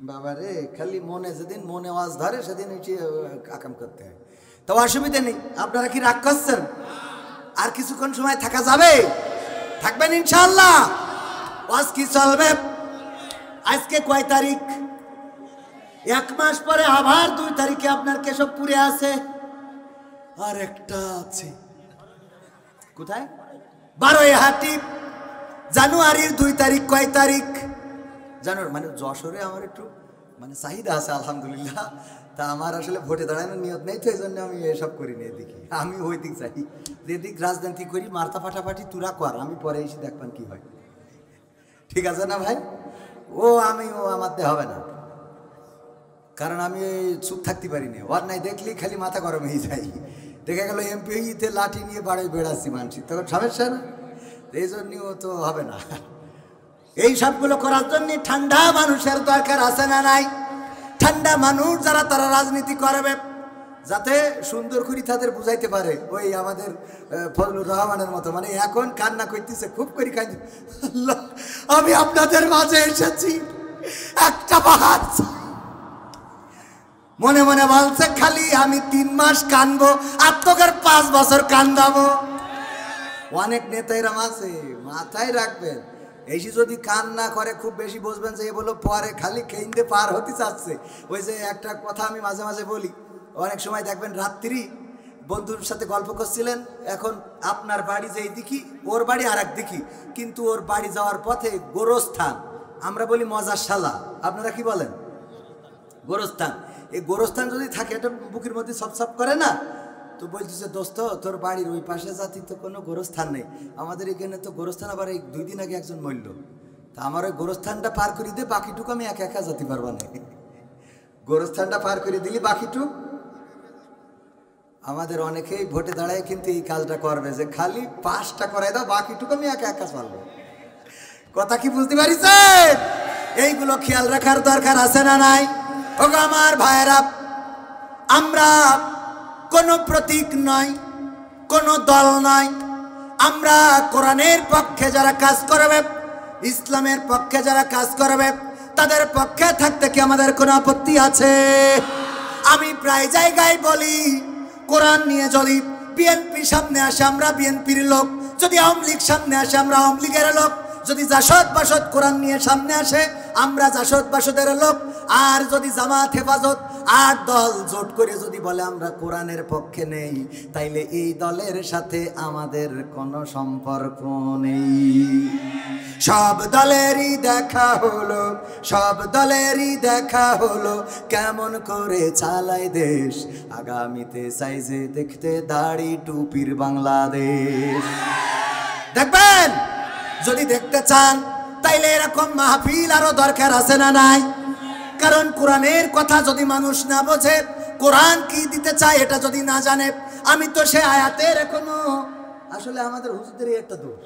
বাবারে, খালি মনে, যেদিন মনে ওয়াজ ধরে সেদিন আকাম করতে হয়। তো অসুবিধা নেই। আপনারা কি রাগ করছেন? আর কিছুক্ষণ সময় থাকা যাবে? থাকবেন ইনশাআল্লাহ। ওয়াজ কি চলবে? আজকে কয় তারিখ? 1 মাস পরে আবার 2 তারিখে আপনার কেশবপুরে আছে, আর একটা আছে কোথায়, বারোইহাটি। জানুয়ারির 2 তারিখ কয় তারিখ জানুয়ারি, মানে যশোরে আমার একটু মানে চাহিদা আছে আলহামদুলিল্লাহ। তা আমার আসলে ভোটে দাঁড়ানোর নিয়ত নেই, তো এই জন্য আমি এসব করি না। এদিকে আমি ওই দিক চাই, যেদিক রাজনীতি করি মার্তা ফাটাফাটি তুরা কর, আমি পরে এসে দেখবেন কি হয়। ঠিক আছে না ভাই? ও আমারতে হবে না, কারণ আমি চুপ থাকতে পারি না। ওর নাই দেখলেই খালি মাথা গরম হয়ে যায়। দেখা গেল এমপিতে লাঠি নিয়ে বাড়ি বেড়াচ্ছি মানসি, তখন সমস্যা না। এই জন্যও তো হবে না। এই সবগুলো করার জন্য ঠান্ডা মানুষের দরকার আছে না নাই? ঠান্ডা মানুষ যারা, তারা রাজনীতি করবে, যাতে সুন্দর করে তাদের বুঝাইতে পারে। ওই আমাদের ফজলুর রহমানের মতো, মানে এখন কান্না করতেছে খুব করে, কাঁদি, আল্লাহ আমি আপনাদের মাঝে এসেছি, একটা বাহার। মনে মনে বলছে খালি আমি 3 মাস কানবো, আর তোকে 5 বছর কান্দাবো। অনেক নেতা এরম আছে, মাথায় রাখবেন। এই যদি কান না করে খুব বেশি বুঝবেন যে এ বলো পরে খালি কেন্দ্রে পার হতে চাচ্ছে। ওই যে একটা কথা আমি মাঝে মাঝে বলি, অনেক সময় দেখবেন রাত্রি বন্ধুর সাথে গল্প করছিলেন, এখন আপনার বাড়ি যেই দিকি ওর বাড়ি আর এক দিকি, কিন্তু ওর বাড়ি যাওয়ার পথে গোরস্থান, আমরা বলি মজার শালা, আপনারা কি বলেন? গোরস্থান। এই গোরস্থান যদি থাকে, এটা বুকের মধ্যে সপ করে না, তো বলতেছে দোস্ত তোর বাড়ির ওই পাশে জাতি তো কোনো গোরস্থান নেই, আমাদের এখানে তো গোরস্থান, আবার এই 2 দিন আগে একজন মরল, তা আমার ওই গোরস্থানটা পার করে দিয়ে বাকিটুকু আমি একা একা যেতে পারবা না। গোরস্থানটা পার করে দিলি বাকিটুক। আমাদের অনেকেই ভোটে দাঁড়ায় কিন্তু এই কাজটা করবে, যে খালি পাসটা করাই দাও, বাকিটুকু আমি একা একা চলবো। কথা কি বুঝতে পারিস? এইগুলো খেয়াল রাখার দরকার আছে না নাই? ওগো আমার ভাইয়েরা, আমরা কোনো প্রতীক নয়, কোনো দল নয়, আমরা কোরআনের পক্ষে যারা কাজ করবে, ইসলামের পক্ষে যারা কাজ করবে, তাদের পক্ষে থাকতে কি আমাদের কোনো আপত্তি আছে? আমি প্রায় জায়গায় বলি, কোরআন নিয়ে যদি বিএনপি সামনে আসে আমরা বিএনপির লোক, যদি আওয়ামী লীগ সামনে আসে আমরা আওয়ামী লীগের লোক, যদি জাসদ বাসদ কোরআন নিয়ে সামনে আসে আমরা জাসদ বাসদের লোক, আর যদি জামাত হেফাজত 8 দল জোট করে যদি বলে আমরা কোরআনের পক্ষে নেই, তাইলে এই দলের সাথে আমাদের কোনো সম্পর্ক নেই। সব দলেরই দেখা হলো, সব দলেরই দেখা হলো, কেমন করে চালায় দেশ, আগামীতে সাইজে দেখতে দাড়ি টুপির বাংলাদেশ। দেখবেন, যদি দেখতে চান তাইলে এরকম মাহফিল আরো দরকার আছে না নাই? কারণ কোরআনের কথা যদি মানুষ না বোঝে, কোরআন কি দিতে চায় এটা যদি না জানে, আমি তো সে আয়াতের এখনো, আসলে আমাদের হুজুরদেরই একটা দোষ,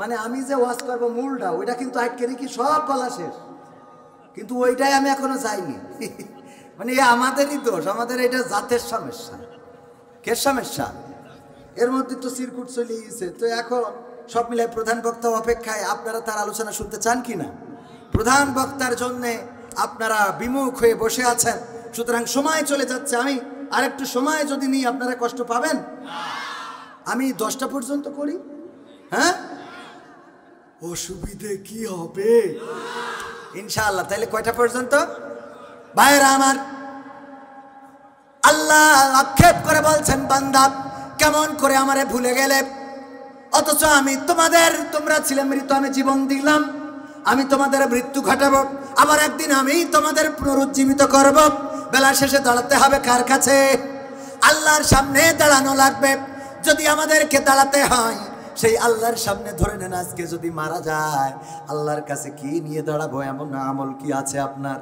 মানে আমি যে ওয়াজ করবো মূলটা ওইটা কিন্তু আটকে রেখে সব বলা শেষ, কিন্তু ওইটাই আমি এখনো যাইনি। মানে আমাদেরই দোষ, আমাদের এটা জাতের সমস্যা। কে সমস্যা? এর মধ্যে তো সিরকুট চলে গেছে। তো এখন সব মিলে প্রধান বক্তা অপেক্ষায়, আপনারা তার আলোচনা শুনতে চান কি না? প্রধান বক্তার জন্যে আপনারা বিমুখ হয়ে বসে আছেন, সুতরাং সময় চলে যাচ্ছে। আমি আরেকটু সময় যদি নিই আপনারা কষ্ট পাবেন? আমি 10টা পর্যন্ত করি, হ্যাঁ? অসুবিধে কি হবে? ইনশাআল্লাহ। তাইলে কয়টা পর্যন্ত? ভাইরা আমার, আল্লাহ আক্ষেপ করে বলছেন, বান্দা কেমন করে আমারে ভুলে গেলে, অথচ আমি তোমাদের, তোমরা ছিলে মৃত, আমি জীবন দিলাম, আমি তোমাদের মৃত্যু ঘটাবো, আবার একদিন আমি তোমাদের পুনরুজ্জীবিত করব। বেলা শেষে দাঁড়াতে হবে কার কাছে? আল্লাহর সামনে দাঁড়ানো লাগবে। যদি আমাদেরকে দাঁড়াতে হয় সেই আল্লাহর সামনে, ধরে নেন আজকে যদি মারা যায়, আল্লাহর কাছে কি নিয়ে দাঁড়াবো? এমন আমল কি আছে আপনার?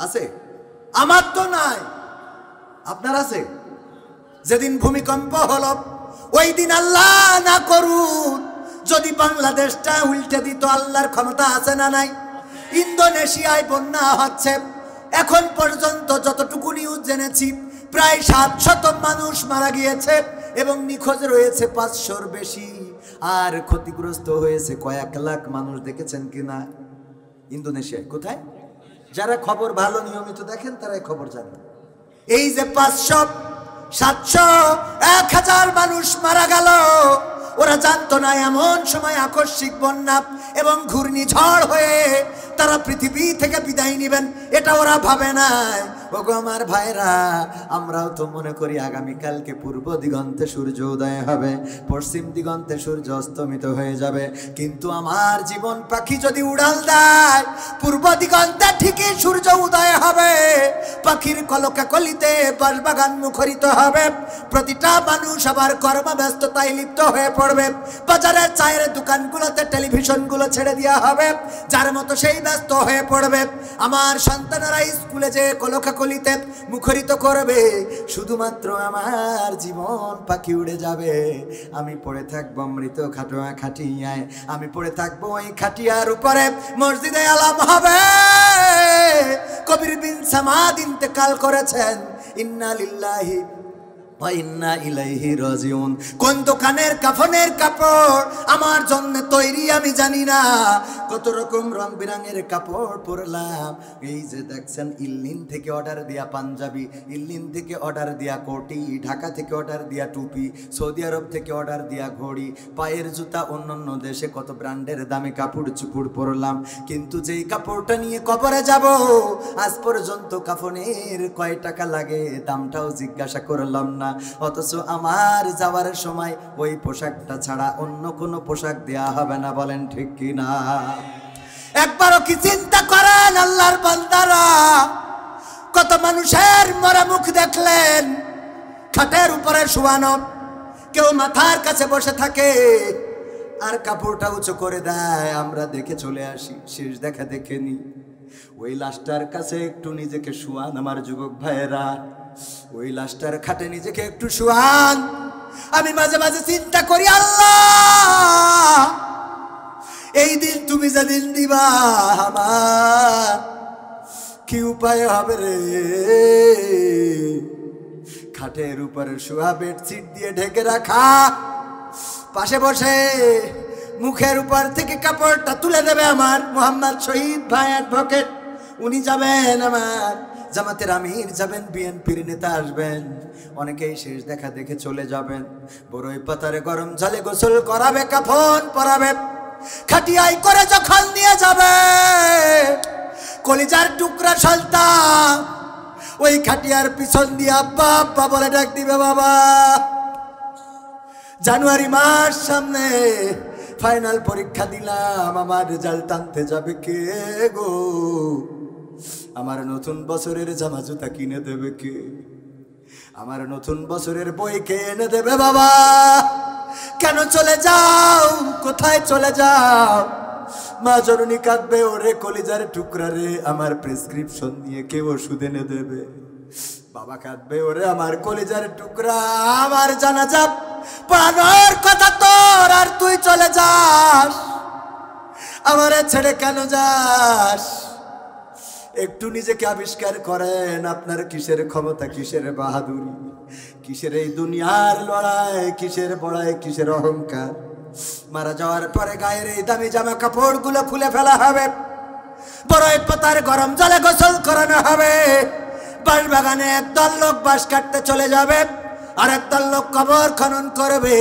আছে? আমার তো নাই, আপনার আছে? যেদিন ভূমিকম্প হলো ওই দিন আল্লাহ না করুন যদি বাংলাদেশটা উল্টে দিত, আল্লাহর ক্ষমতা আছে না নাই? ইন্দোনেশিয়ায় বন্যা হচ্ছে, এখন পর্যন্ত যতটুকু নিউজ জেনেছি প্রায় 700 মানুষ মারা গিয়েছে এবং নিখোঁজ রয়েছে 500-র বেশি, আর ক্ষতিগ্রস্ত হয়েছে কয়েক লাখ মানুষ। দেখেছেন কিনা ইন্দোনেশিয়ায়? কোথায়? যারা খবর ভালো নিয়মিত দেখেন তারাই খবর জানেন। এই যে 500, 700, 1000 মানুষ মারা গেল, ওরা জানতো না এমন সময় আকস্মিক বন্যা এবং ঘূর্ণিঝড় হয়ে তারা পৃথিবী থেকে বিদায় নেবেন, এটা ওরা ভাবে নাই। ওগো আমার ভাইরা, আমরাও তো মনে করি আগামীকালকে পূর্ব দিগন্তে সূর্য উদয় হবে, পশ্চিম দিগন্তে সূর্য অস্তমিত হয়ে যাবে। কিন্তু আমার জীবন পাখি যদি উড়াল দেয়, পূর্ব দিগন্তে ঠিকই সূর্য উদয় হবে, পাখির কলকাকলিতে বাঁশবাগান মুখরিত হবে, প্রতিটা মানুষ আবার কর্মব্যস্ততায় লিপ্ত হয়ে পড়বে, বাজারের চায়ের দোকানগুলোতে টেলিভিশনগুলো ছেড়ে দেওয়া হবে, যার মতো সেই ব্যস্ত হয়ে পড়বে। আমার সন্তানেরা স্কুলে যে কলকাকলিতে মুখরিত করবে, শুধুমাত্র আমার জীবন পাখি উড়ে যাবে। আমি পড়ে থাকবো মৃত খাটোয়া খাটিয়ায়, আমি পড়ে থাকবো ওই খাটিয়ার উপরে, মসজিদে আলাম হবে। কবির বিন সামাদ ইন্তেকাল করেছেন, ইন্না লিল্লাহি ওয়া ইন্না ইলাইহি রাজিউন। কোন দোকানের কাফনের কাপড় আমার জন্য তৈরি আমি জানি না, কত রকম রং বেরঙের কাপড় পরলাম। এই যে দেখছেন, ইল্লিন থেকে অর্ডার দেয়া পাঞ্জাবি, ইল্লিন থেকে অর্ডার দেয়া কোটি, ঢাকা থেকে অর্ডার দেয়া টুপি, সৌদি আরব থেকে অর্ডার দেয়া ঘড়ি, পায়ের জুতা, অন্যান্য দেশে কত ব্র্যান্ডের দামি কাপড় চুপড় পরলাম। কিন্তু যেই কাপড়টা নিয়ে কবরে যাব, আজ পর্যন্ত কাফনের কয় টাকা লাগে দামটাও জিজ্ঞাসা করলাম না। অথচ আমার যাওয়ার সময় ওই পোশাকটা ছাড়া অন্য কোনো পোশাক দেয়া হবে না, বলেন ঠিক কি না? একবারও কি চিন্তা করেন আল্লাহর বান্দারা? কত মানুষের মরা মুখ দেখলেন, খাটের উপরে শোয়ানো, কেউ মাথার কাছে বসে থাকে আর কাপড়টা উঁচু করে দেয়, আমরা দেখে চলে আসি, শেষ দেখা দেখেনি। ওই লাশটার কাছে একটু নিজেকে শোয়ান আমার যুবক ভাইয়েরা, ওই লাশটার খাটে নিজেকে একটু শোয়ান। আমি মাঝে মাঝে চিন্তা করি, আল্লাহ এই দিন তুমি যেদিন দিবা, আমার কি উপায় হবে রে? খাটের উপরে শোয়া, বেডশিট দিয়ে ঢেকে রাখা, পাশে বসে মুখের উপর থেকে কাপড়টা তুলে দেবে আমার মোহাম্মদ শহীদ ভাই অ্যাডভোকেট, উনি যাবেন, আমার জামাতের আমির যাবেন, বিএনপির নেতা আসবেন, অনেকেই শেষ দেখা দেখে চলে যাবেন। বড়ই পাতারে গরম জলে গোসল করাবে, কাফন পরাবে, খাটিয়াই করে যখন নিয়ে যাবে, কলিজার টুকরা সন্তান ওই খাটিয়ার পিছন দিয়ে আব্বা আব্বা বলে ডাক দিবে। বাবা, জানুয়ারি মাস সামনে, ফাইনাল পরীক্ষা দিলাম, আমার রেজাল্ট আনতে যাবে কে গো? আমার নতুন বছরের জামা জুতা কিনে দেবে কে? আমার নতুন বছরের বই কে এনে দেবে? বাবা, কেন চলে যাও? কোথায় চলে যাও? মা জননী কাঁদবে, ওরে কলিজার টুকরা রে, আমার প্রেসক্রিপশন নিয়ে কে ওষুধ এনে দেবে? বাবা কাঁদবে, ওরে আমার কলিজার টুকরা, আমার জানাজা পড়ানোর কথা তোর, আর তুই চলে যাস, আমারে ছেড়ে কেন যাস? একটু নিজেকে আবিষ্কার করেন, আপনার কিসের ক্ষমতা, কিসের বাহাদুরি, কিসের এই দুনিয়ার লড়াই, কিসের বড়াই, কিসের অহংকার? মারা যাওয়ার পরে গায়ের এই দামি জামা কাপড় গুলো খুলে ফেলা হবে, বড়ই পাতার গরম জলে গোসল করানো হবে, বাঁশ বাগানে একদল লোক বাঁশ কাটতে চলে যাবে, আর একদল লোক কবর খনন করবে।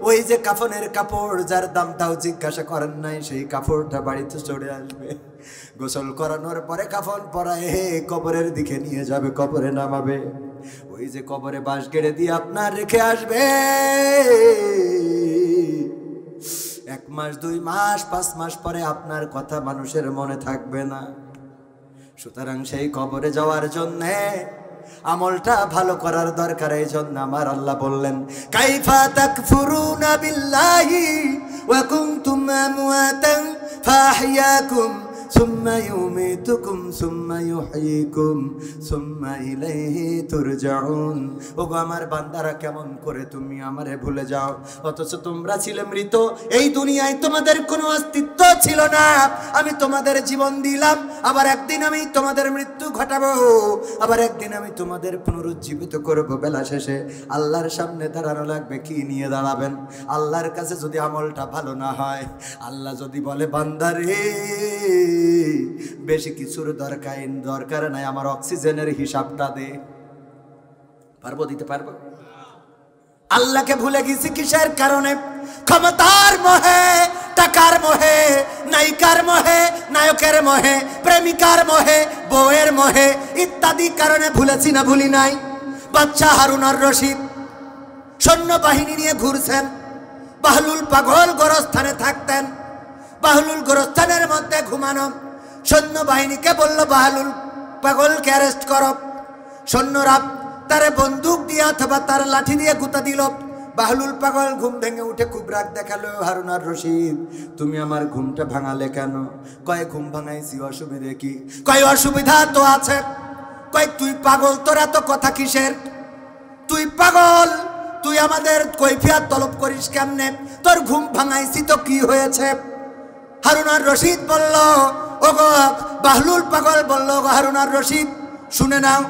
ওই যে কাফনের কাপড়, যার দামটাও জিজ্ঞাসা করেন নাই, সেই কাপড়টা বাড়িতে চলে আসবে, গোসল করানোর পরে কাফন পরায় কবরের দিকে নিয়ে যাবে, কবরে নামাবে। ওই যে কবরে বাঁশ গেড়ে দিয়ে আপনার রেখে আসবে, 1 মাস 2 মাস 5 মাস পরে আপনার কথা মানুষের মনে থাকবে না। সুতরাং সেই কবরে যাওয়ার জন্য আমলটা ভালো করার দরকার। এই জন্য আমার আল্লাহ বললেন, কাইফা তাকফুরুনা বিল্লাহি ওয়া কুনতুম আমওয়াতান ফাহইয়াকুম সুম্মা ইউমিতুকুম সুম্মা ইউহয়িকুম সুম্মা ইলাইহি তুরজাউন। ওগো আমার বান্দারা, কেমন করে তুমি আমারে ভুলে যাও, অথচ তোমরা ছিলে মৃত, এই দুনিয়ায় তোমাদের কোনো অস্তিত্ব ছিল না, আমি তোমাদের জীবন দিলাম, আবার একদিন আমি তোমাদের মৃত্যু ঘটাবো, আবার একদিন আমি তোমাদের পুনরুজ্জীবিত করবো। বেলা শেষে আল্লাহর সামনে দাঁড়ানো লাগবে, কি নিয়ে দাঁড়াবেন? আল্লাহর কাছে যদি আমলটা ভালো না হয়, আল্লাহ যদি বলে, বান্দারে বেশি কিছুর দরকার নাই, আমার অক্সিজেনের হিসাবটা দে, পারবো? দিতে পারবো? আল্লাহকে ভুলে গেছি কিসের কারণে? ক্ষমতার মোহে, টাকার মোহে, নায়িকার মোহে, নায়কের মোহে, প্রেমিকার মোহে, বউয়ের মোহে ইত্যাদি কারণে ভুলেছি না ভুলি নাই। বাদশা হারুন আর রশিদ সৈন্যবাহিনী নিয়ে ঘুরছেন। বাহলুল পাগল গোরস্থানে থাকতেন। বাহলুল গোরস্থানের মধ্যে ঘুমানো। সৈন্যবাহিনীকে বলল বাহলুল পাগলকে অ্যারেস্ট করো। সৈন্যরা তারে বন্দুক দিয়ে অথবা তার লাঠি দিয়ে গুতা দিল। বাহলুল পাগল ঘুম ভেঙে উঠে খুব রাগ দেখালো। হারুন আর রশিদ, তুমি আমার ঘুমটা ভাঙালে কেন? কয় ঘুম ভাঙাইছি, অসুবিধে কি? কয় অসুবিধা তো আছে। কয় তুই পাগল, তোর এত কথা কিসের? তুই পাগল, তুই আমাদের কৈফিয়ত তলব করিস কেমনে? তোর ঘুম ভাঙাইছি তো কি হয়েছে? হারুন আর রশিদ বলল, ওগো বাহলুল পাগল বলল, ওগো হারুন আর রশিদ শুনে নাও,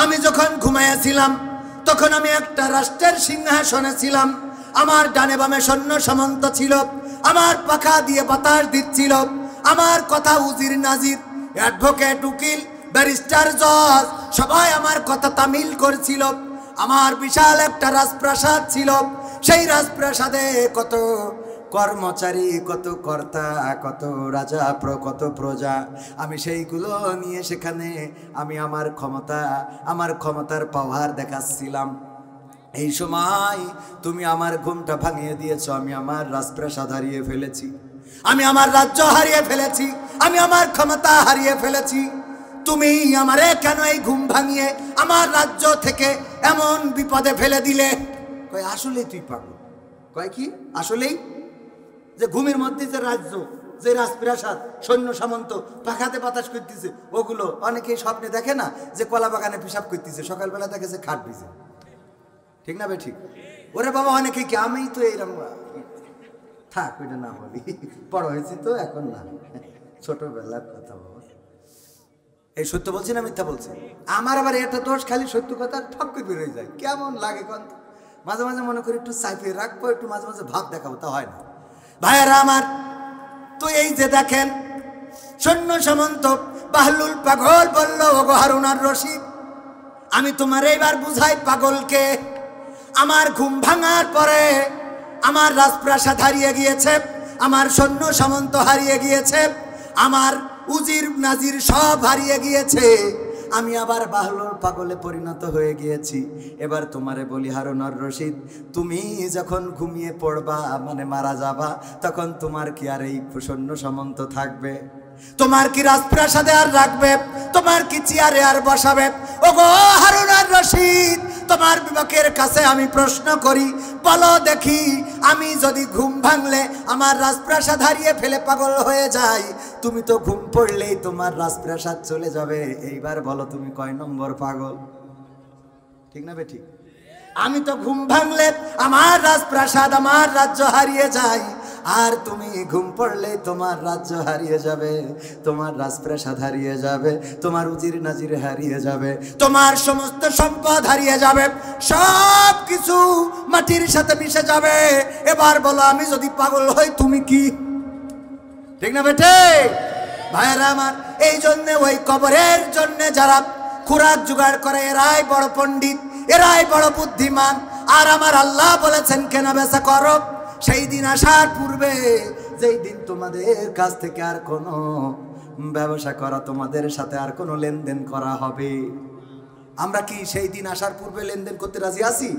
আমি যখন ঘুমাইয়াছিলাম তখন আমি একটা রাষ্ট্রের সিংহাসনে ছিলাম। আমার ডানে বামে সৈন্য সামন্ত ছিল। আমার পাখা দিয়ে বাতাস দিচ্ছিল। আমার কথা উজির নাজির, অ্যাডভোকেট, উকিল, ব্যারিস্টার, জজ সবাই আমার কথা তামিল করছিল। আমার বিশাল একটা রাজপ্রাসাদ ছিল। সেই রাজপ্রাসাদে কত কর্মচারী, কত কর্তা, কত রাজা, কত প্রজা। আমি সেইগুলো নিয়ে সেখানে আমি আমার ক্ষমতার পাওয়ার দেখাচ্ছিলাম। এই সময় তুমি আমার ঘুমটা ভাঙিয়ে দিয়েছ। আমি আমার রাজপ্রাসাদ হারিয়ে ফেলেছি, আমি আমার রাজ্য হারিয়ে ফেলেছি, আমি আমার ক্ষমতা হারিয়ে ফেলেছি। তুমি আমারে কেন এই ঘুম ভাঙিয়ে আমার রাজ্য থেকে এমন বিপদে ফেলে দিলে? কয় আসলেই তুই পাগল। কয় কি আসলেই? যে ঘুমের মধ্যে যে রাজ্য, যে রাজপ্রাসাদ, সৈন্য সামন্ত, পাখাতে বাতাস করতেছে, ওগুলো অনেকেই স্বপ্নে দেখে না যে কলা বাগানে পেশাব করতেছে, সকালবেলা দেখে যে খাট ভিজে। ঠিক না বে ঠিক? ওরে বাবা অনেকে কি আমি তো এইরকম, থাক ওইটা না বলি, বড় হয়েছি তো এখন না, ছোটবেলার কথা বাবা। এই সত্য বলছি না মিথ্যা বলছি? আমার আবার এটা দোষ, খালি সত্য কথা ঠক করে বেরোয় যায়। কেমন লাগে কন? মাঝে মাঝে মনে করি একটু চাইপে রাখবো, একটু মাঝে মাঝে ভাব দেখাবো, তা হয় না। ভাইয়েরা আমার, তো এই যে দেখেন সৈন্য সামন্ত বাহলুল পাগল বলল, ওগো হারুন আর রশিদ, আমি তোমার এইবার বুঝাই পাগলকে। আমার ঘুম ভাঙার পরে আমার রাজপ্রাসাদ হারিয়ে গিয়েছে, আমার সৈন্য সামন্ত হারিয়ে গিয়েছে, আমার উজির নাজির সব হারিয়ে গিয়েছে। আমি আবার বাহলুল পাগলে পরিণত হয়ে গিয়েছি। এবার তোমারে বলি হারুন আর রশিদ, তুমি যখন ঘুমিয়ে পড়বা, মানে মারা যাবা, তখন তোমার কি আর এই সৈন্য সামন্ত থাকবে? তোমার কি রাজপ্রাসাদে আর রাখবে? তোমার কি চেয়ারে আর বসাবে? ওগো হারুন আর রশিদ, তোমার বিবেকের কাছে আমি প্রশ্ন করি, বলো দেখি, আমি যদি ঘুম ভাঙলে আমার রাজপ্রাসাদ হারিয়ে ফেলে পাগল হয়ে যাই, তুমি তো ঘুম পড়লেই তোমার রাজপ্রাসাদ চলে যাবে। এইবার বলো তুমি কয় নম্বর পাগল? ঠিক না বেঠিক? আমি তো ঘুম ভাঙলে আমার রাজপ্রাসাদ, আমার রাজ্য হারিয়ে যায়, আর তুমি ঘুম পড়লে তোমার রাজ্য হারিয়ে যাবে, তোমার রাজপ্রাসাদ হারিয়ে যাবে, তোমার উজির নাজির হারিয়ে যাবে, তোমার সমস্ত সম্পদ হারিয়ে যাবে, সব কিছু মাটির সাথে মিশে যাবে। এবার বলো আমি যদি পাগল হই তুমি কি? ঠিক না বেটে? ভাইয়েরা আমার, এই জন্যে ওই কবরের জন্যে যারা খুরাক জোগাড় করে এরাই বড় পণ্ডিত, এরাই বড় বুদ্ধিমান। আর আমার আল্লাহ বলেছেন কেনা বেচা করো সেই দিন আসার পূর্বে, যেই দিন তোমাদের কাছ থেকে আর কোনো ব্যবসা করা, তোমাদের সাথে আর কোনো লেনদেন করা হবে। আমরা কি সেই দিন আসার পূর্বে লেনদেন করতে রাজি আছি?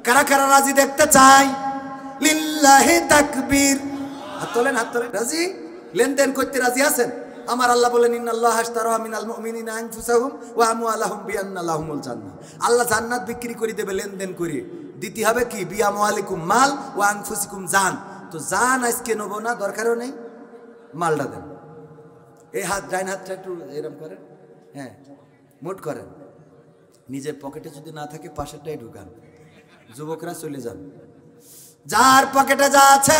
কারা কারা রাজি দেখতে চাই? লিল্লাহি তাকবীর। হাত তোলেন, হাত তোলেন। রাজি? লেনদেন করতে রাজি আছেন? আমার আল্লাহ বলেন ইন্নাল্লাহা আশতারা মিনাল মুমিনিনা আনফুসাহুম ওয়া আমওয়ালাহুম বিআন্না লাহুমুল জান্নাহ। আল্লাহ জান্নাত বিক্রি করে দেবে লেনদেন করে। দিতে হবে কি? বিআমওয়ালিকুম মাল ওয়া আনফুসিকুম জান। তো জান আজকে নেব না, দরকারও নেই, মালটা দেন। এই হাত, ডাইন হাতটা একটু এরকম করেন, হ্যাঁ মুট করেন। নিজের পকেটে যদি না থাকে পাশেরটাই ঢুকান। যুবকরা চলে যান, যার পকেটে যা আছে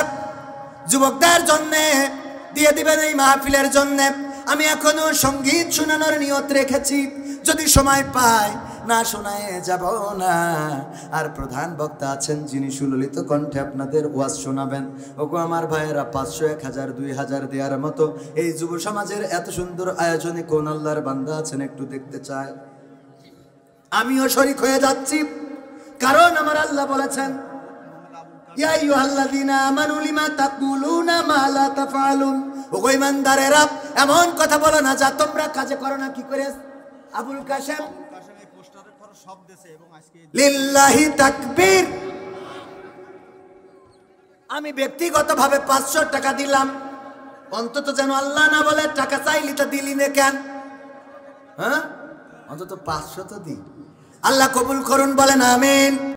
যুবকদের জন্যে দিয়ে দিবেন এই মাহফিলের জন্য। আমি এখনো সঙ্গীত শোনানোর নিয়ত রেখেছি, যদি সময় পাই না শোনায় যাব না। আর প্রধান বক্তা আছেন যিনি সুললিত কণ্ঠে আপনাদের ওয়াজ শোনাবেন। ওগো আমার ভাইয়েরা, 500, 1000, 2000 দেওয়ার মতো এই যুব সমাজের এত সুন্দর আয়োজনে কোন আল্লাহর বান্দা আছেন একটু দেখতে চায়? আমিও শরীক হয়ে যাচ্ছি, কারণ আমার আল্লাহ বলেছেন ইয়া আইয়ুহাল্লাযীনা আমানু লিমা তাকুলুনা মা লা তাফআলুন ওগো ইমানদারেরা এমন কথা বলো না যা তোমরা কাজে করো না। কি করে আবুল কাসেম লিল্লাহি তাকবীর। আমি ব্যক্তিগতভাবে 500 টাকা দিলাম, অন্তত যেন আল্লাহ না বলে টাকা চাইলি তো দিলি না কেন? হ্যাঁ, অন্তত 500 তো দিই। আল্লাহ কবুল করুন, বলেন আমিন।